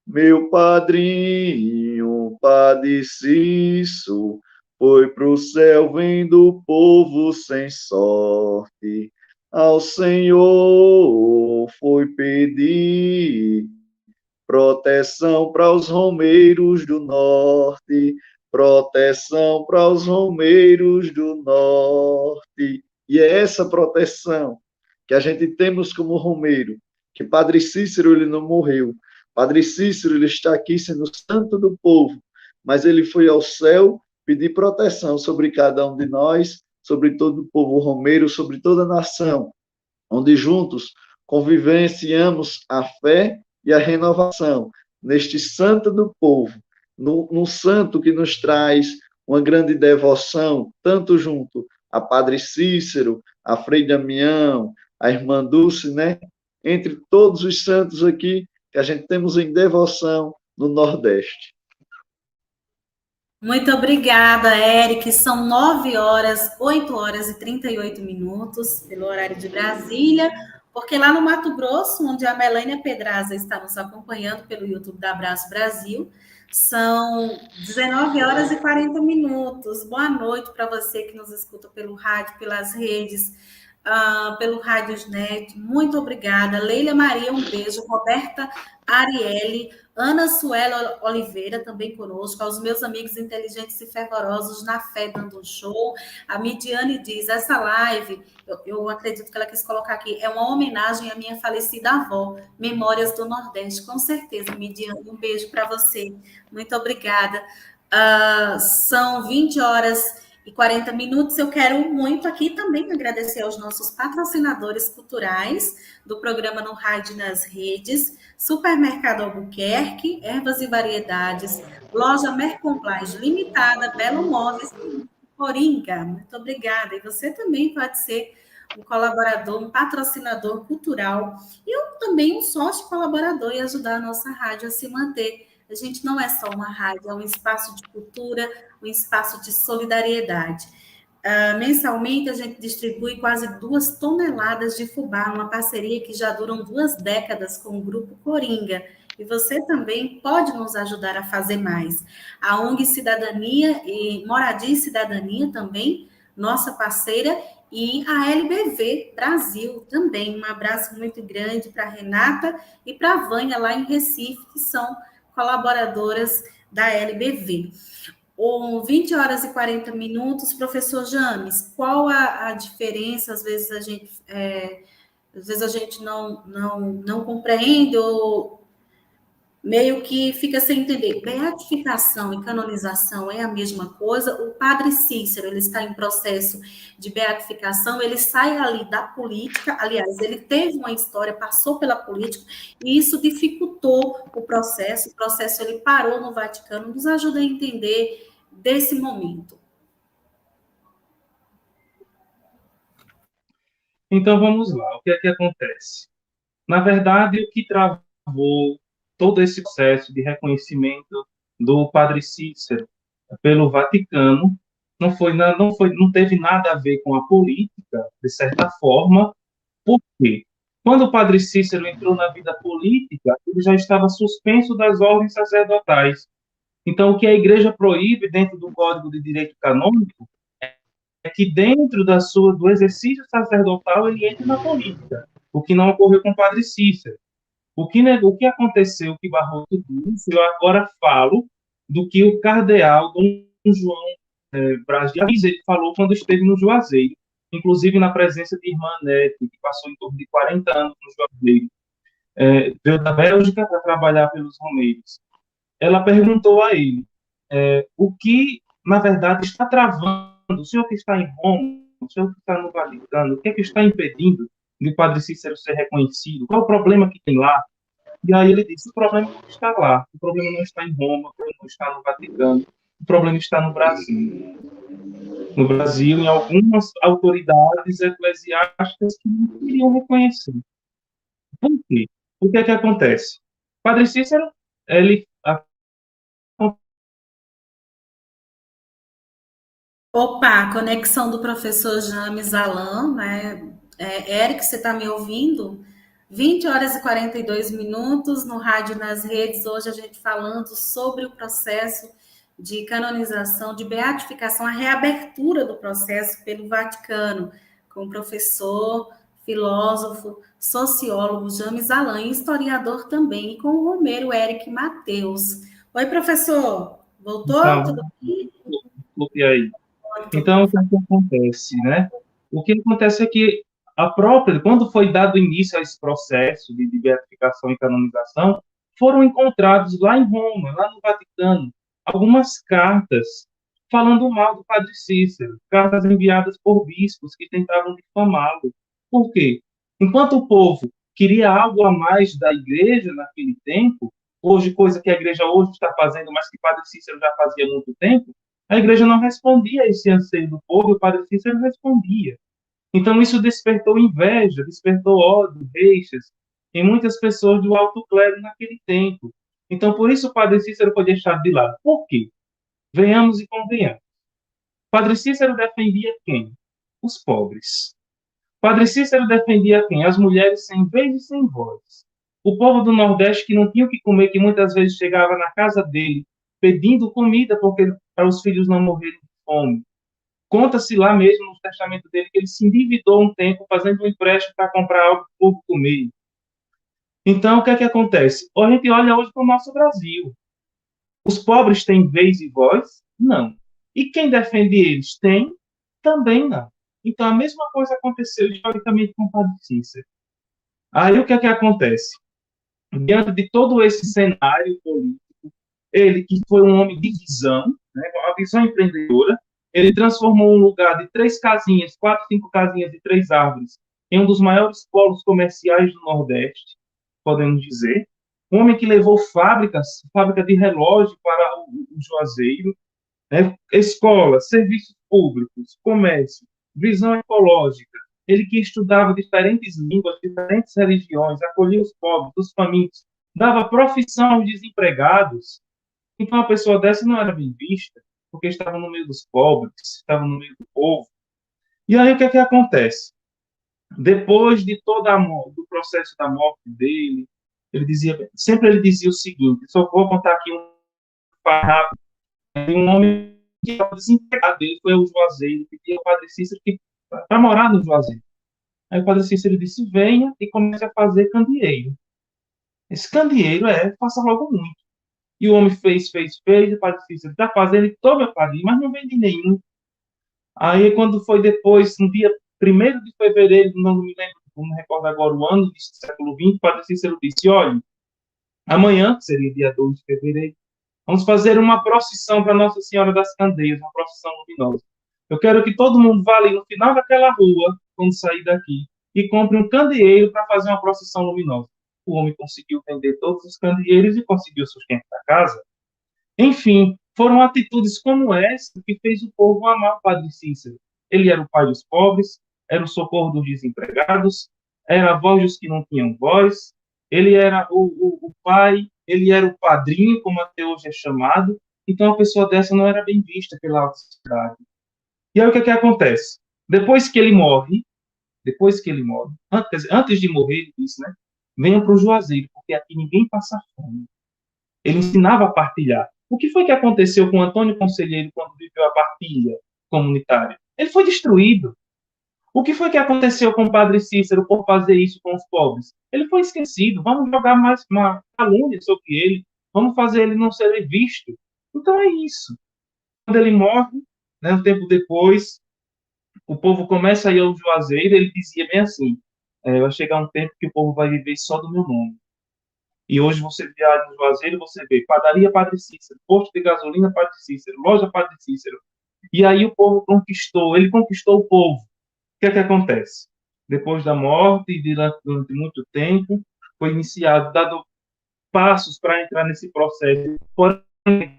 Meu padrinho, Padre Cícero, foi pro céu vendo o povo sem sorte. Ao Senhor foi pedir proteção para os romeiros do norte, proteção para os romeiros do norte. E é essa proteção que a gente temos como romeiro, que Padre Cícero ele não morreu. Padre Cícero ele está aqui sendo santo do povo, mas ele foi ao céu pedir proteção sobre cada um de nós, sobre todo o povo romeiro, sobre toda a nação, onde juntos convivenciamos a fé e a renovação neste santo do povo, no santo que nos traz uma grande devoção, tanto junto a Padre Cícero, a Frei Damião, a Irmã Dulce, né? Entre todos os santos aqui que a gente temos em devoção no Nordeste. Muito obrigada, Eric. São 9 horas, 8 horas e 38 minutos, pelo horário de Brasília, porque lá no Mato Grosso, onde a Melânia Pedraza está nos acompanhando pelo YouTube da Abraço Brasil, são 19 horas e 40 minutos. Boa noite para você que nos escuta pelo rádio, pelas redes, pelo Rádiosnet. Muito obrigada. Leila Maria, um beijo. Roberta Arielle, Ana Suela Oliveira, também conosco, aos meus amigos inteligentes e fervorosos na fé, dando um show. A Midiane diz, essa live, eu acredito que ela quis colocar aqui, é uma homenagem à minha falecida avó, Memórias do Nordeste, com certeza, Midiane, um beijo para você, muito obrigada. São 20 horas e 40 minutos, eu quero muito aqui também agradecer aos nossos patrocinadores culturais do programa No Rádio e nas Redes, Supermercado Albuquerque, Ervas e Variedades, Loja Mercomplage Limitada, Belo Móveis, Coringa, muito obrigada. E você também pode ser um colaborador, um patrocinador cultural e também um sócio colaborador e ajudar a nossa rádio a se manter A gente não é só uma rádio, é um espaço de cultura, um espaço de solidariedade. Mensalmente, a gente distribui quase 2 toneladas de fubá, uma parceria que já duram 2 décadas com o Grupo Coringa. E você também pode nos ajudar a fazer mais. A ONG Cidadania e Moradia e Cidadania também, nossa parceira, e a LBV Brasil também. Um abraço muito grande para a Renata e para a Vânia, lá em Recife, que são colaboradoras da LBV. 20 horas e 40 minutos, professor James, qual a diferença? Às vezes a gente não compreende ou meio que fica sem entender. Beatificação e canonização é a mesma coisa? O padre Cícero, ele está em processo de beatificação, ele sai ali da política, aliás, ele teve uma história, passou pela política, e isso dificultou o processo ele parou no Vaticano. Nos ajuda a entender desse momento. Então vamos lá, o que é que acontece? Na verdade, o que travou todo esse processo de reconhecimento do Padre Cícero pelo Vaticano não teve nada a ver com a política, de certa forma. Por quê? Quando o Padre Cícero entrou na vida política, ele já estava suspenso das ordens sacerdotais. Então, o que a Igreja proíbe dentro do Código de Direito Canônico é que dentro do exercício sacerdotal ele entre na política, o que não ocorreu com o Padre Cícero. O que aconteceu, que barrou tudo isso, eu agora falo do que o cardeal Dom João Braz de Assis ele falou quando esteve no Juazeiro, inclusive na presença de Irmã Nete, que passou em torno de 40 anos no Juazeiro, veio da Bélgica para trabalhar pelos romeiros. Ela perguntou a ele o que, na verdade, está travando, o senhor que está em Roma, o senhor que está no Vaticano, o que é que está impedindo de o Padre Cícero ser reconhecido? Qual é o problema que tem lá? E aí ele disse, o problema não está lá, o problema não está em Roma, o problema não está no Vaticano, o problema está no Brasil. No Brasil, em algumas autoridades eclesiásticas que não queriam reconhecer. Por quê? O que é que acontece? O Padre Cícero, ele Opa, a conexão do professor James Alan, né? Eric, você está me ouvindo? 20 horas e 42 minutos no rádio e nas redes. Hoje a gente falando sobre o processo de canonização, de beatificação, a reabertura do processo pelo Vaticano, com o professor, filósofo, sociólogo James Alan, e historiador também, e com o Romero Eric Mateus. Oi, professor, voltou? então, Tudo bem? e aí? Então, o que acontece, né? O que acontece é que quando foi dado início a esse processo de beatificação e canonização, foram encontrados lá em Roma, lá no Vaticano, algumas cartas falando mal do Padre Cícero, cartas enviadas por bispos que tentavam difamá-lo. Por quê? Enquanto o povo queria algo a mais da igreja naquele tempo, hoje, coisa que a igreja hoje está fazendo, mas que o Padre Cícero já fazia há muito tempo, a igreja não respondia a esse anseio do povo, e o Padre Cícero respondia. Então, isso despertou inveja, despertou ódio, reixas em muitas pessoas do alto clero naquele tempo. Então, por isso o Padre Cícero foi deixado de lado. Por quê? Venhamos e convenhamos. Padre Cícero defendia quem? Os pobres. Padre Cícero defendia quem? As mulheres sem vez e sem voz. O povo do Nordeste que não tinha o que comer, que muitas vezes chegava na casa dele pedindo comida para os filhos não morrerem de fome. Conta-se lá mesmo no testamento dele que ele se endividou um tempo fazendo um empréstimo para comprar algo para o povo comer. Então, o que é que acontece? A gente olha hoje para o nosso Brasil. Os pobres têm vez e voz? Não. E quem defende eles? Tem? Também não. Então, a mesma coisa aconteceu historicamente com o Padre Cícero. Aí, o que é que acontece? Diante de todo esse cenário político, ele, que foi um homem de visão, né, uma visão empreendedora, ele transformou um lugar de 3 casinhas, 4, 5 casinhas e 3 árvores, em um dos maiores polos comerciais do Nordeste, podemos dizer. Um homem que levou fábrica de relógio para o Juazeiro, né, escolas, serviços públicos, comércio, visão ecológica. Ele que estudava diferentes línguas, diferentes religiões, acolhia os pobres, os famintos, dava profissão aos desempregados. Então, a pessoa dessa não era bem vista, porque estava no meio dos pobres, estava no meio do povo. E aí, o que é que acontece? Depois de toda do processo da morte dele, sempre ele dizia o seguinte, só vou contar aqui um fato rápido. Um homem que estava desempregado dele foi ao Juazeiro, pediu ao Padre Cícero para morar no Juazeiro. Aí o Padre Cícero disse, venha e comece a fazer candeeiro. Esse candeeiro faça logo muito. E o homem fez, o Padre Cícero está fazendo, e toma, padre, mas não vende nenhum. Aí, quando foi depois, no dia 1º de fevereiro, não me lembro, não me recordo agora o ano, do século XX, o Padre Cícero disse, olha, amanhã, que seria dia 2 de fevereiro, vamos fazer uma procissão para Nossa Senhora das Candeias, uma procissão luminosa. Eu quero que todo mundo vá ali no final daquela rua, quando sair daqui, e compre um candeeiro para fazer uma procissão luminosa. O homem conseguiu vender todos os candeeiros e conseguiu sustentar a casa. Enfim, foram atitudes como essa que fez o povo amar o Padre Cícero. Ele era o pai dos pobres, era o socorro dos desempregados, era a voz dos que não tinham voz, ele era o pai, ele era o padrinho, como até hoje é chamado. Então, a pessoa dessa não era bem vista pela alta sociedade. E aí, o que é que acontece? Depois que ele morre, antes de morrer, ele disse, né? Venha para o Juazeiro, porque aqui ninguém passa fome. Ele ensinava a partilhar. O que foi que aconteceu com Antônio Conselheiro quando viveu a partilha comunitária? Ele foi destruído. O que foi que aconteceu com o Padre Cícero por fazer isso com os pobres? Ele foi esquecido. Vamos jogar mais uma calúnia sobre ele. Vamos fazer ele não ser visto. Então é isso. Quando ele morre, né, um tempo depois, o povo começa a ir ao Juazeiro. Ele dizia bem assim, vai chegar um tempo que o povo vai viver só do meu nome. E hoje você viaja no Juazeiro e você vê padaria Padre Cícero, posto de gasolina Padre Cícero, loja Padre Cícero. E aí o povo ele conquistou o povo. O que é que acontece? Depois da morte, e durante muito tempo, foi iniciado, dado passos para entrar nesse processo. Né?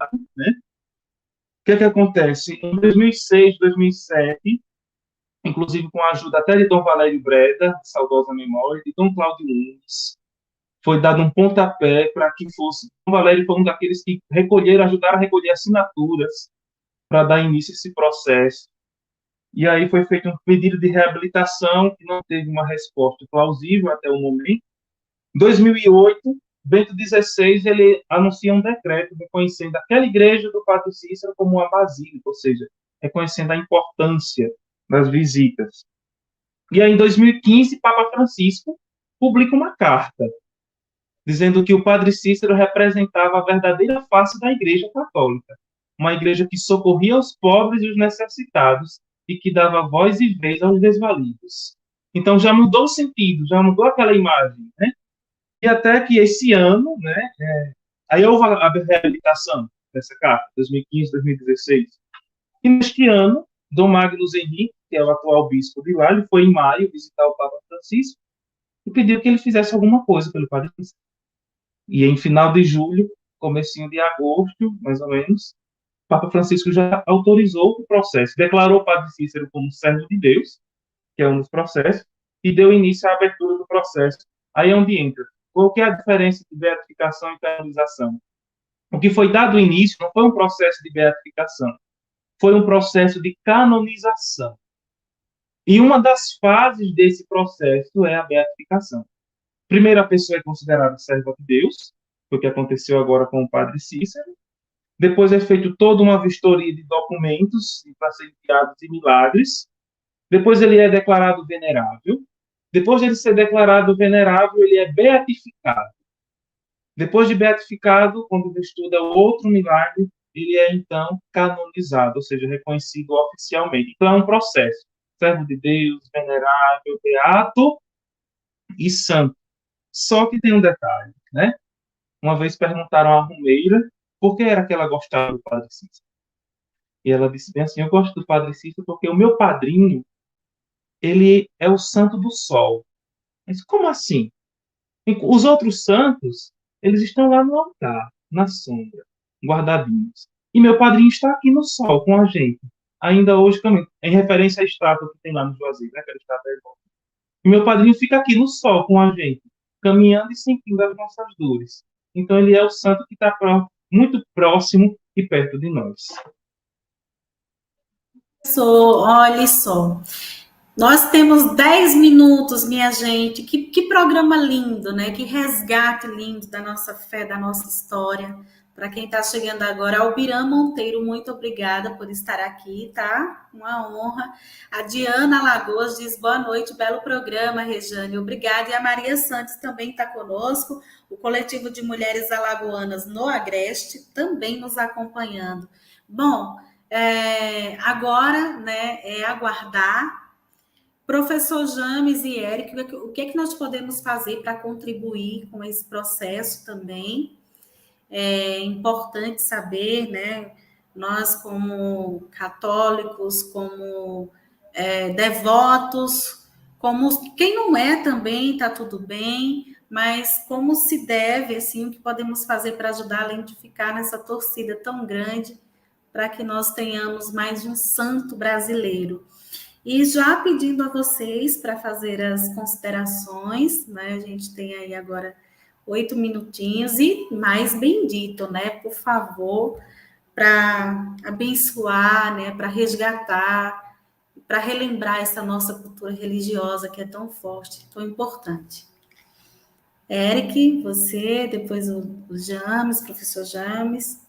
O que é que acontece? Em 2006, 2007, inclusive com a ajuda até de Dom Valério Breda, de saudosa memória, de Dom Cláudio Nunes, foi dado um pontapé para que fosse. O Valério foi um daqueles que ajudaram a recolher assinaturas para dar início a esse processo. E aí foi feito um pedido de reabilitação que não teve uma resposta plausível até o momento. Em 2008, Bento XVI ele anuncia um decreto reconhecendo aquela igreja do Padre Cícero como uma basílica, ou seja, reconhecendo a importância das visitas. E aí, em 2015, Papa Francisco publica uma carta dizendo que o Padre Cícero representava a verdadeira face da Igreja Católica, uma igreja que socorria os pobres e os necessitados e que dava voz e vez aos desvalidos. Então já mudou o sentido, já mudou aquela imagem, né? E até que esse ano, né, aí houve a reabilitação dessa carta, 2015, 2016. E neste ano, Dom Magnus Henrique, que é o atual bispo de lá, ele foi em maio visitar o Papa Francisco e pediu que ele fizesse alguma coisa pelo Padre Francisco. E em final de julho, comecinho de agosto, mais ou menos, o Papa Francisco já autorizou o processo, declarou o Padre Cícero como servo de Deus, que é um dos processos, e deu início à abertura do processo. Aí é onde entra. Qual que é a diferença de beatificação e canonização? O que foi dado início não foi um processo de beatificação, foi um processo de canonização. E uma das fases desse processo é a beatificação. Primeiro, a pessoa é considerada serva de Deus, foi o que aconteceu agora com o Padre Cícero. Depois é feito toda uma vistoria de documentos para serem enviados e milagres. Depois ele é declarado venerável. Depois de ele ser declarado venerável, ele é beatificado. Depois de beatificado, quando estuda outro milagre, ele é então canonizado, ou seja, reconhecido oficialmente. Então é um processo. Servo de Deus, venerável, beato e santo. Só que tem um detalhe, né? Uma vez perguntaram à Romeira por que era que ela gostava do Padre Cícero. E ela disse bem assim, eu gosto do Padre Cícero porque o meu padrinho, ele é o santo do sol. Mas como assim? Os outros santos, eles estão lá no altar, na sombra, guardadinhos. E meu padrinho está aqui no sol com a gente. Ainda hoje, em referência à estátua que tem lá no Juazeiro, né? Aquela estátua é. E meu padrinho fica aqui no sol com a gente. caminhando e sentindo as nossas dores. Então, ele é o santo que está muito próximo e perto de nós. Olha só. Nós temos 10 minutos, minha gente. Que programa lindo, né? Que resgate lindo da nossa fé, da nossa história. Para quem está chegando agora, Albiram Monteiro, muito obrigada por estar aqui, tá? Uma honra. A Diana Lagoas diz boa noite, belo programa, Rejane. Obrigada. E a Maria Santos também está conosco. O coletivo de mulheres alagoanas no Agreste também nos acompanhando. Bom, agora, né, é aguardar. Professor James e Eric, o que é que nós podemos fazer para contribuir com esse processo também? É importante saber, né? Nós, como católicos, como devotos, como quem não é também, está tudo bem, mas como se deve, assim, o que podemos fazer para ajudar a identificar nessa torcida tão grande para que nós tenhamos mais um santo brasileiro. E já pedindo a vocês para fazer as considerações, né? A gente tem aí agora 8 minutinhos e mais bendito, né? Por favor, para abençoar, né? Para resgatar, para relembrar essa nossa cultura religiosa que é tão forte, tão importante. Eric, você, depois o James, professor James.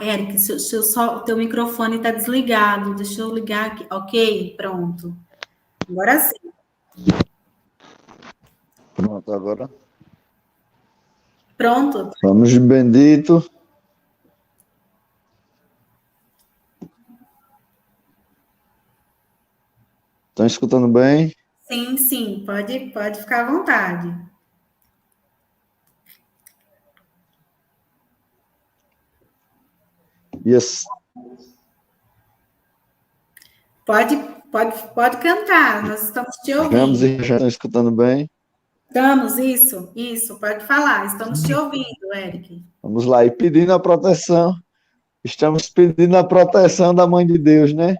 Eric, o teu microfone está desligado. Deixa eu ligar aqui. Ok, pronto. Agora sim. Pronto, agora. Pronto. Vamos de bendito. Estão escutando bem? Sim, pode ficar à vontade. Yes. Pode cantar, nós estamos te ouvindo. Vamos e já estão escutando bem? Estamos, isso, pode falar, estamos te ouvindo, Eric. Vamos lá, e pedindo a proteção, estamos pedindo a proteção da Mãe de Deus, né?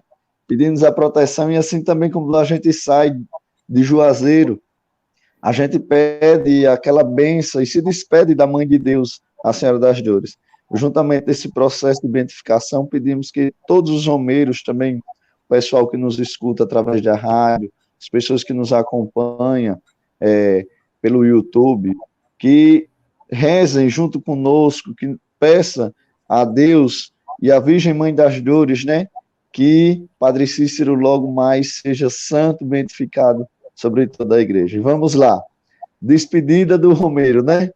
Pedimos a proteção e assim também como a gente sai de Juazeiro, a gente pede aquela bênção e se despede da Mãe de Deus, a Senhora das Dores. Juntamente desse processo de identificação, pedimos que todos os romeiros também, o pessoal que nos escuta através da rádio, as pessoas que nos acompanham pelo YouTube, que rezem junto conosco, que peçam a Deus e a Virgem Mãe das Dores, né, que Padre Cícero logo mais seja santo, beatificado sobre toda a igreja. E vamos lá, despedida do Romeiro, né?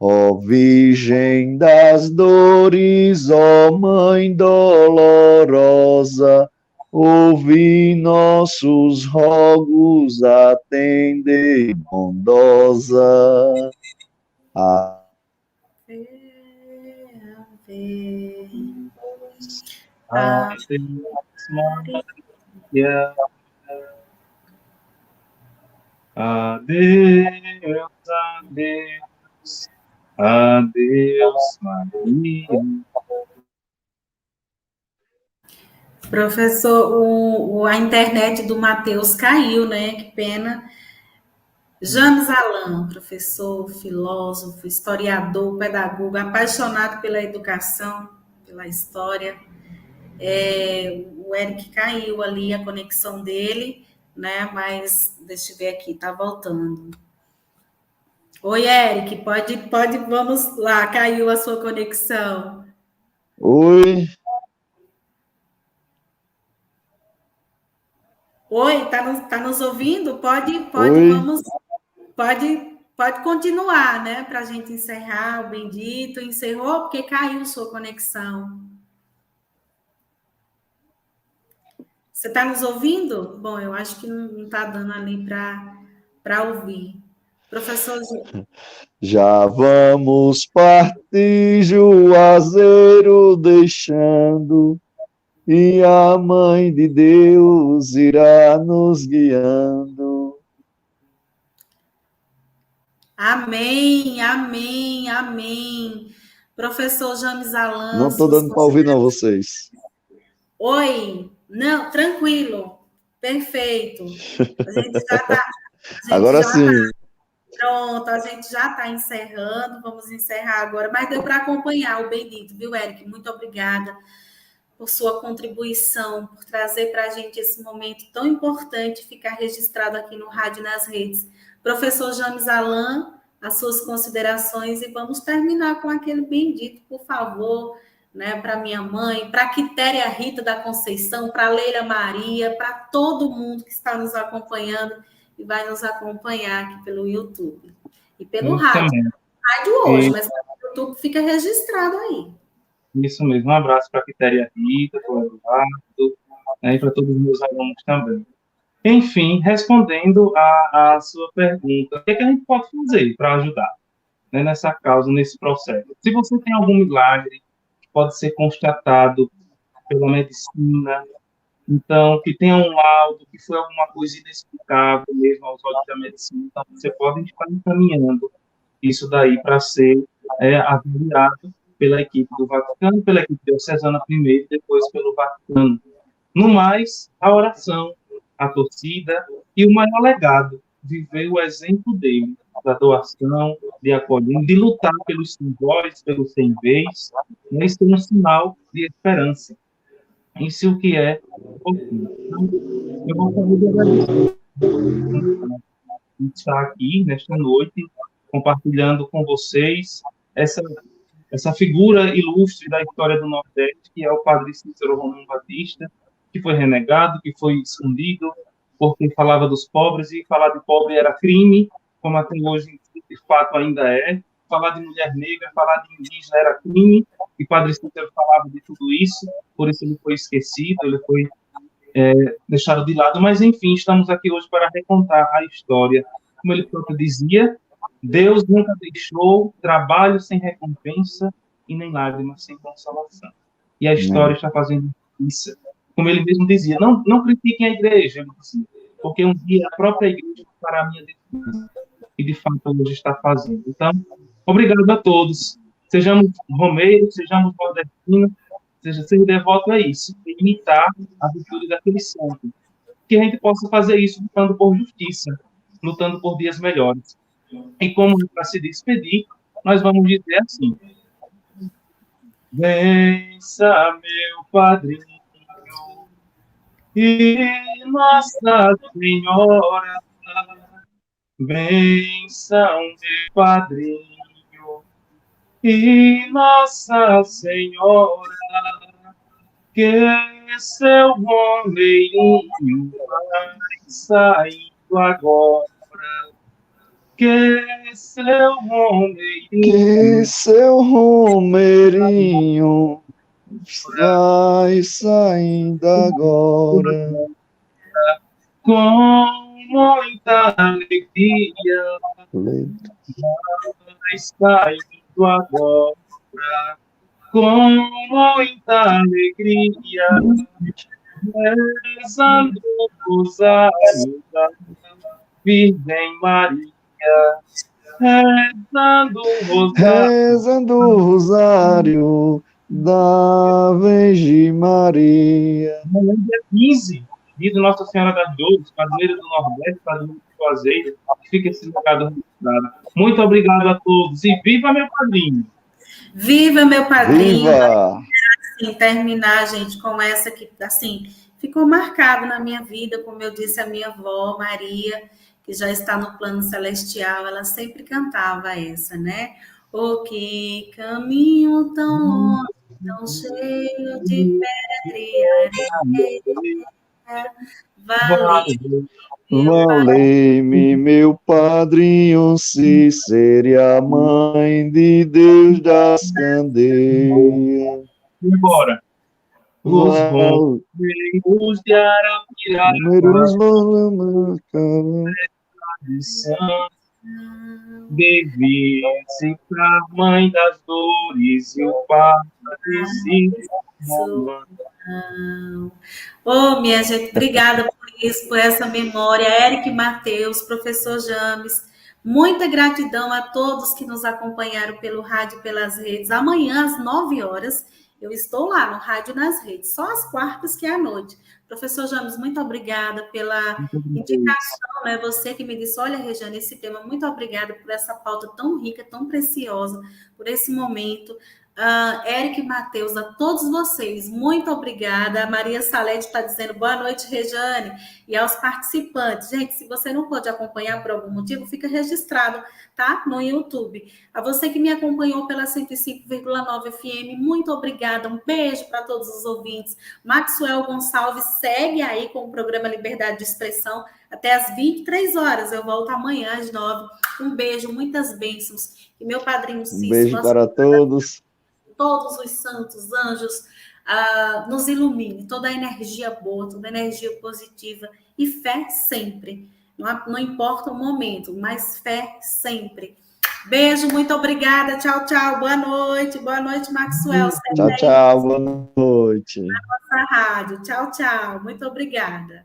Ó Virgem das Dores, ó Mãe dolorosa, ouvi nossos rogos, atendei bondosa. Adeus, adeus, adeus, Maria. Professor, a internet do Matheus caiu, né? Que pena. James Alain, professor, filósofo, historiador, pedagogo, apaixonado pela educação, pela história. O Eric caiu ali, a conexão dele, né? Mas deixa eu ver aqui, tá voltando. Oi, Eric, pode, vamos lá, caiu a sua conexão. Oi. Oi, tá nos ouvindo? Pode, Oi. vamos, pode continuar, né? Para a gente encerrar o bendito. Encerrou porque caiu sua conexão. Você está nos ouvindo? Bom, eu acho que não está dando ali para ouvir. Professor... Já vamos partir, Juazeiro deixando, e a Mãe de Deus irá nos guiando. Amém, amém, amém. Professor James Alain. Não estou dando para ouvir, não, vocês. Oi, Não, tranquilo. Perfeito. A gente já está. Agora sim. Pronto, a gente já está encerrando. Vamos encerrar agora. Mas deu para acompanhar o bendito, viu, Eric? Muito obrigada por sua contribuição, por trazer para a gente esse momento tão importante, ficar registrado aqui no Rádio e nas Redes. Professor James Alain, as suas considerações, e vamos terminar com aquele bendito, por favor, né, para minha mãe, para a Quitéria Rita da Conceição, para a Leila Maria, para todo mundo que está nos acompanhando e vai nos acompanhar aqui pelo YouTube e pelo rádio. Rádio hoje, mas pelo YouTube fica registrado aí. Isso mesmo, um abraço para a Quitéria Rita, para o Eduardo, né, e para todos os meus alunos também. Enfim, respondendo a sua pergunta, o que a gente pode fazer para ajudar, né, nessa causa, nesse processo? Se você tem algum milagre que pode ser constatado pela medicina, então, que tenha um laudo, que foi alguma coisa inexplicável mesmo aos olhos da medicina, então você pode estar encaminhando isso daí para ser avaliado pela equipe do Vaticano, pela equipe diocesana primeiro, depois pelo Vaticano. No mais, a oração, a torcida e o maior legado, viver o exemplo dele, da doação, de acolhimento, de lutar pelos sem voz, pelos sem vez, né, isso é um sinal de esperança. Isso que é possível. Então, eu gostaria de agradecer estar aqui nesta noite, compartilhando com vocês essa figura ilustre da história do Nordeste, que é o padre Cícero Romão Batista, que foi renegado, que foi escondido, porque falava dos pobres, e falar de pobre era crime, como até hoje, de fato, ainda é. Falar de mulher negra, falar de indígena era crime, e padre Cícero falava de tudo isso, por isso ele foi esquecido, ele foi deixado de lado, mas, enfim, estamos aqui hoje para recontar a história. Como ele próprio dizia, Deus nunca deixou trabalho sem recompensa e nem lágrimas sem consolação. E a história está fazendo isso. Como ele mesmo dizia, não critiquem a igreja, porque um dia a própria igreja fará a minha defesa. E, de fato, hoje está fazendo. Então, obrigado a todos. Sejamos romeiros, sejamos nordestinos, ser devoto a isso, imitar a virtude daquele santo. Que a gente possa fazer isso lutando por justiça, lutando por dias melhores. E como para se despedir, nós vamos dizer assim: bença meu padrinho e Nossa Senhora, benção meu padrinho e Nossa Senhora, que seu romeirinho vai saindo agora. Que seu romeirinho vai saindo agora. Com muita alegria, vai saindo agora. Com muita alegria, rezando o rosário da Virgem Maria. Rezando o rosário da Virgem Maria. No dia 15, dia de Nossa Senhora das Dores, padroeira do Nordeste, padroeira do Juazeiro, fica esse recado registrado. Muito obrigado a todos e viva meu padrinho! Viva meu padrinho! Viva! Assim, terminar, gente, com essa que, assim, ficou marcado na minha vida, como eu disse a minha avó, Maria, que já está no plano celestial, ela sempre cantava essa, né? Oh, que caminho tão longe, tão cheio de pedra e areia, valei-me, meu padrinho Cícero, e a mãe de Deus das candeias. Embora. Os bombeiros de Arapiraca, devia-se para a mãe das dores e o padre Cícero. Oh, minha gente, obrigada por isso, por essa memória. Eric Mateus, professor James, muita gratidão a todos que nos acompanharam pelo rádio e pelas redes. Amanhã, às 9 horas, Eu estou lá no Rádio nas Redes, só às quartas que é à noite. Professor James, muito obrigada pela indicação, né? Você que me disse, olha, Regiane, esse tema, muito obrigada por essa pauta tão rica, tão preciosa, por esse momento. Eric e Matheus, a todos vocês, muito obrigada. A Maria Salete está dizendo boa noite, Regiane, e aos participantes. Gente, se você não pode acompanhar por algum motivo, fica registrado, tá? No YouTube. A você que me acompanhou pela 105,9 FM, muito obrigada. Um beijo para todos os ouvintes. Maxwell Gonçalves segue aí com o programa Liberdade de Expressão até às 23 horas. Eu volto amanhã às 9. Um beijo, muitas bênçãos. E meu padrinho Cícero. Um beijo para todos. Todos os santos, anjos, nos ilumine, toda a energia boa, toda a energia positiva e fé sempre. Não importa o momento, mas fé sempre. Beijo, muito obrigada. Tchau, tchau. Boa noite, Maxwell. Tchau, tchau. Boa noite. Na nossa rádio. Tchau, tchau. Muito obrigada.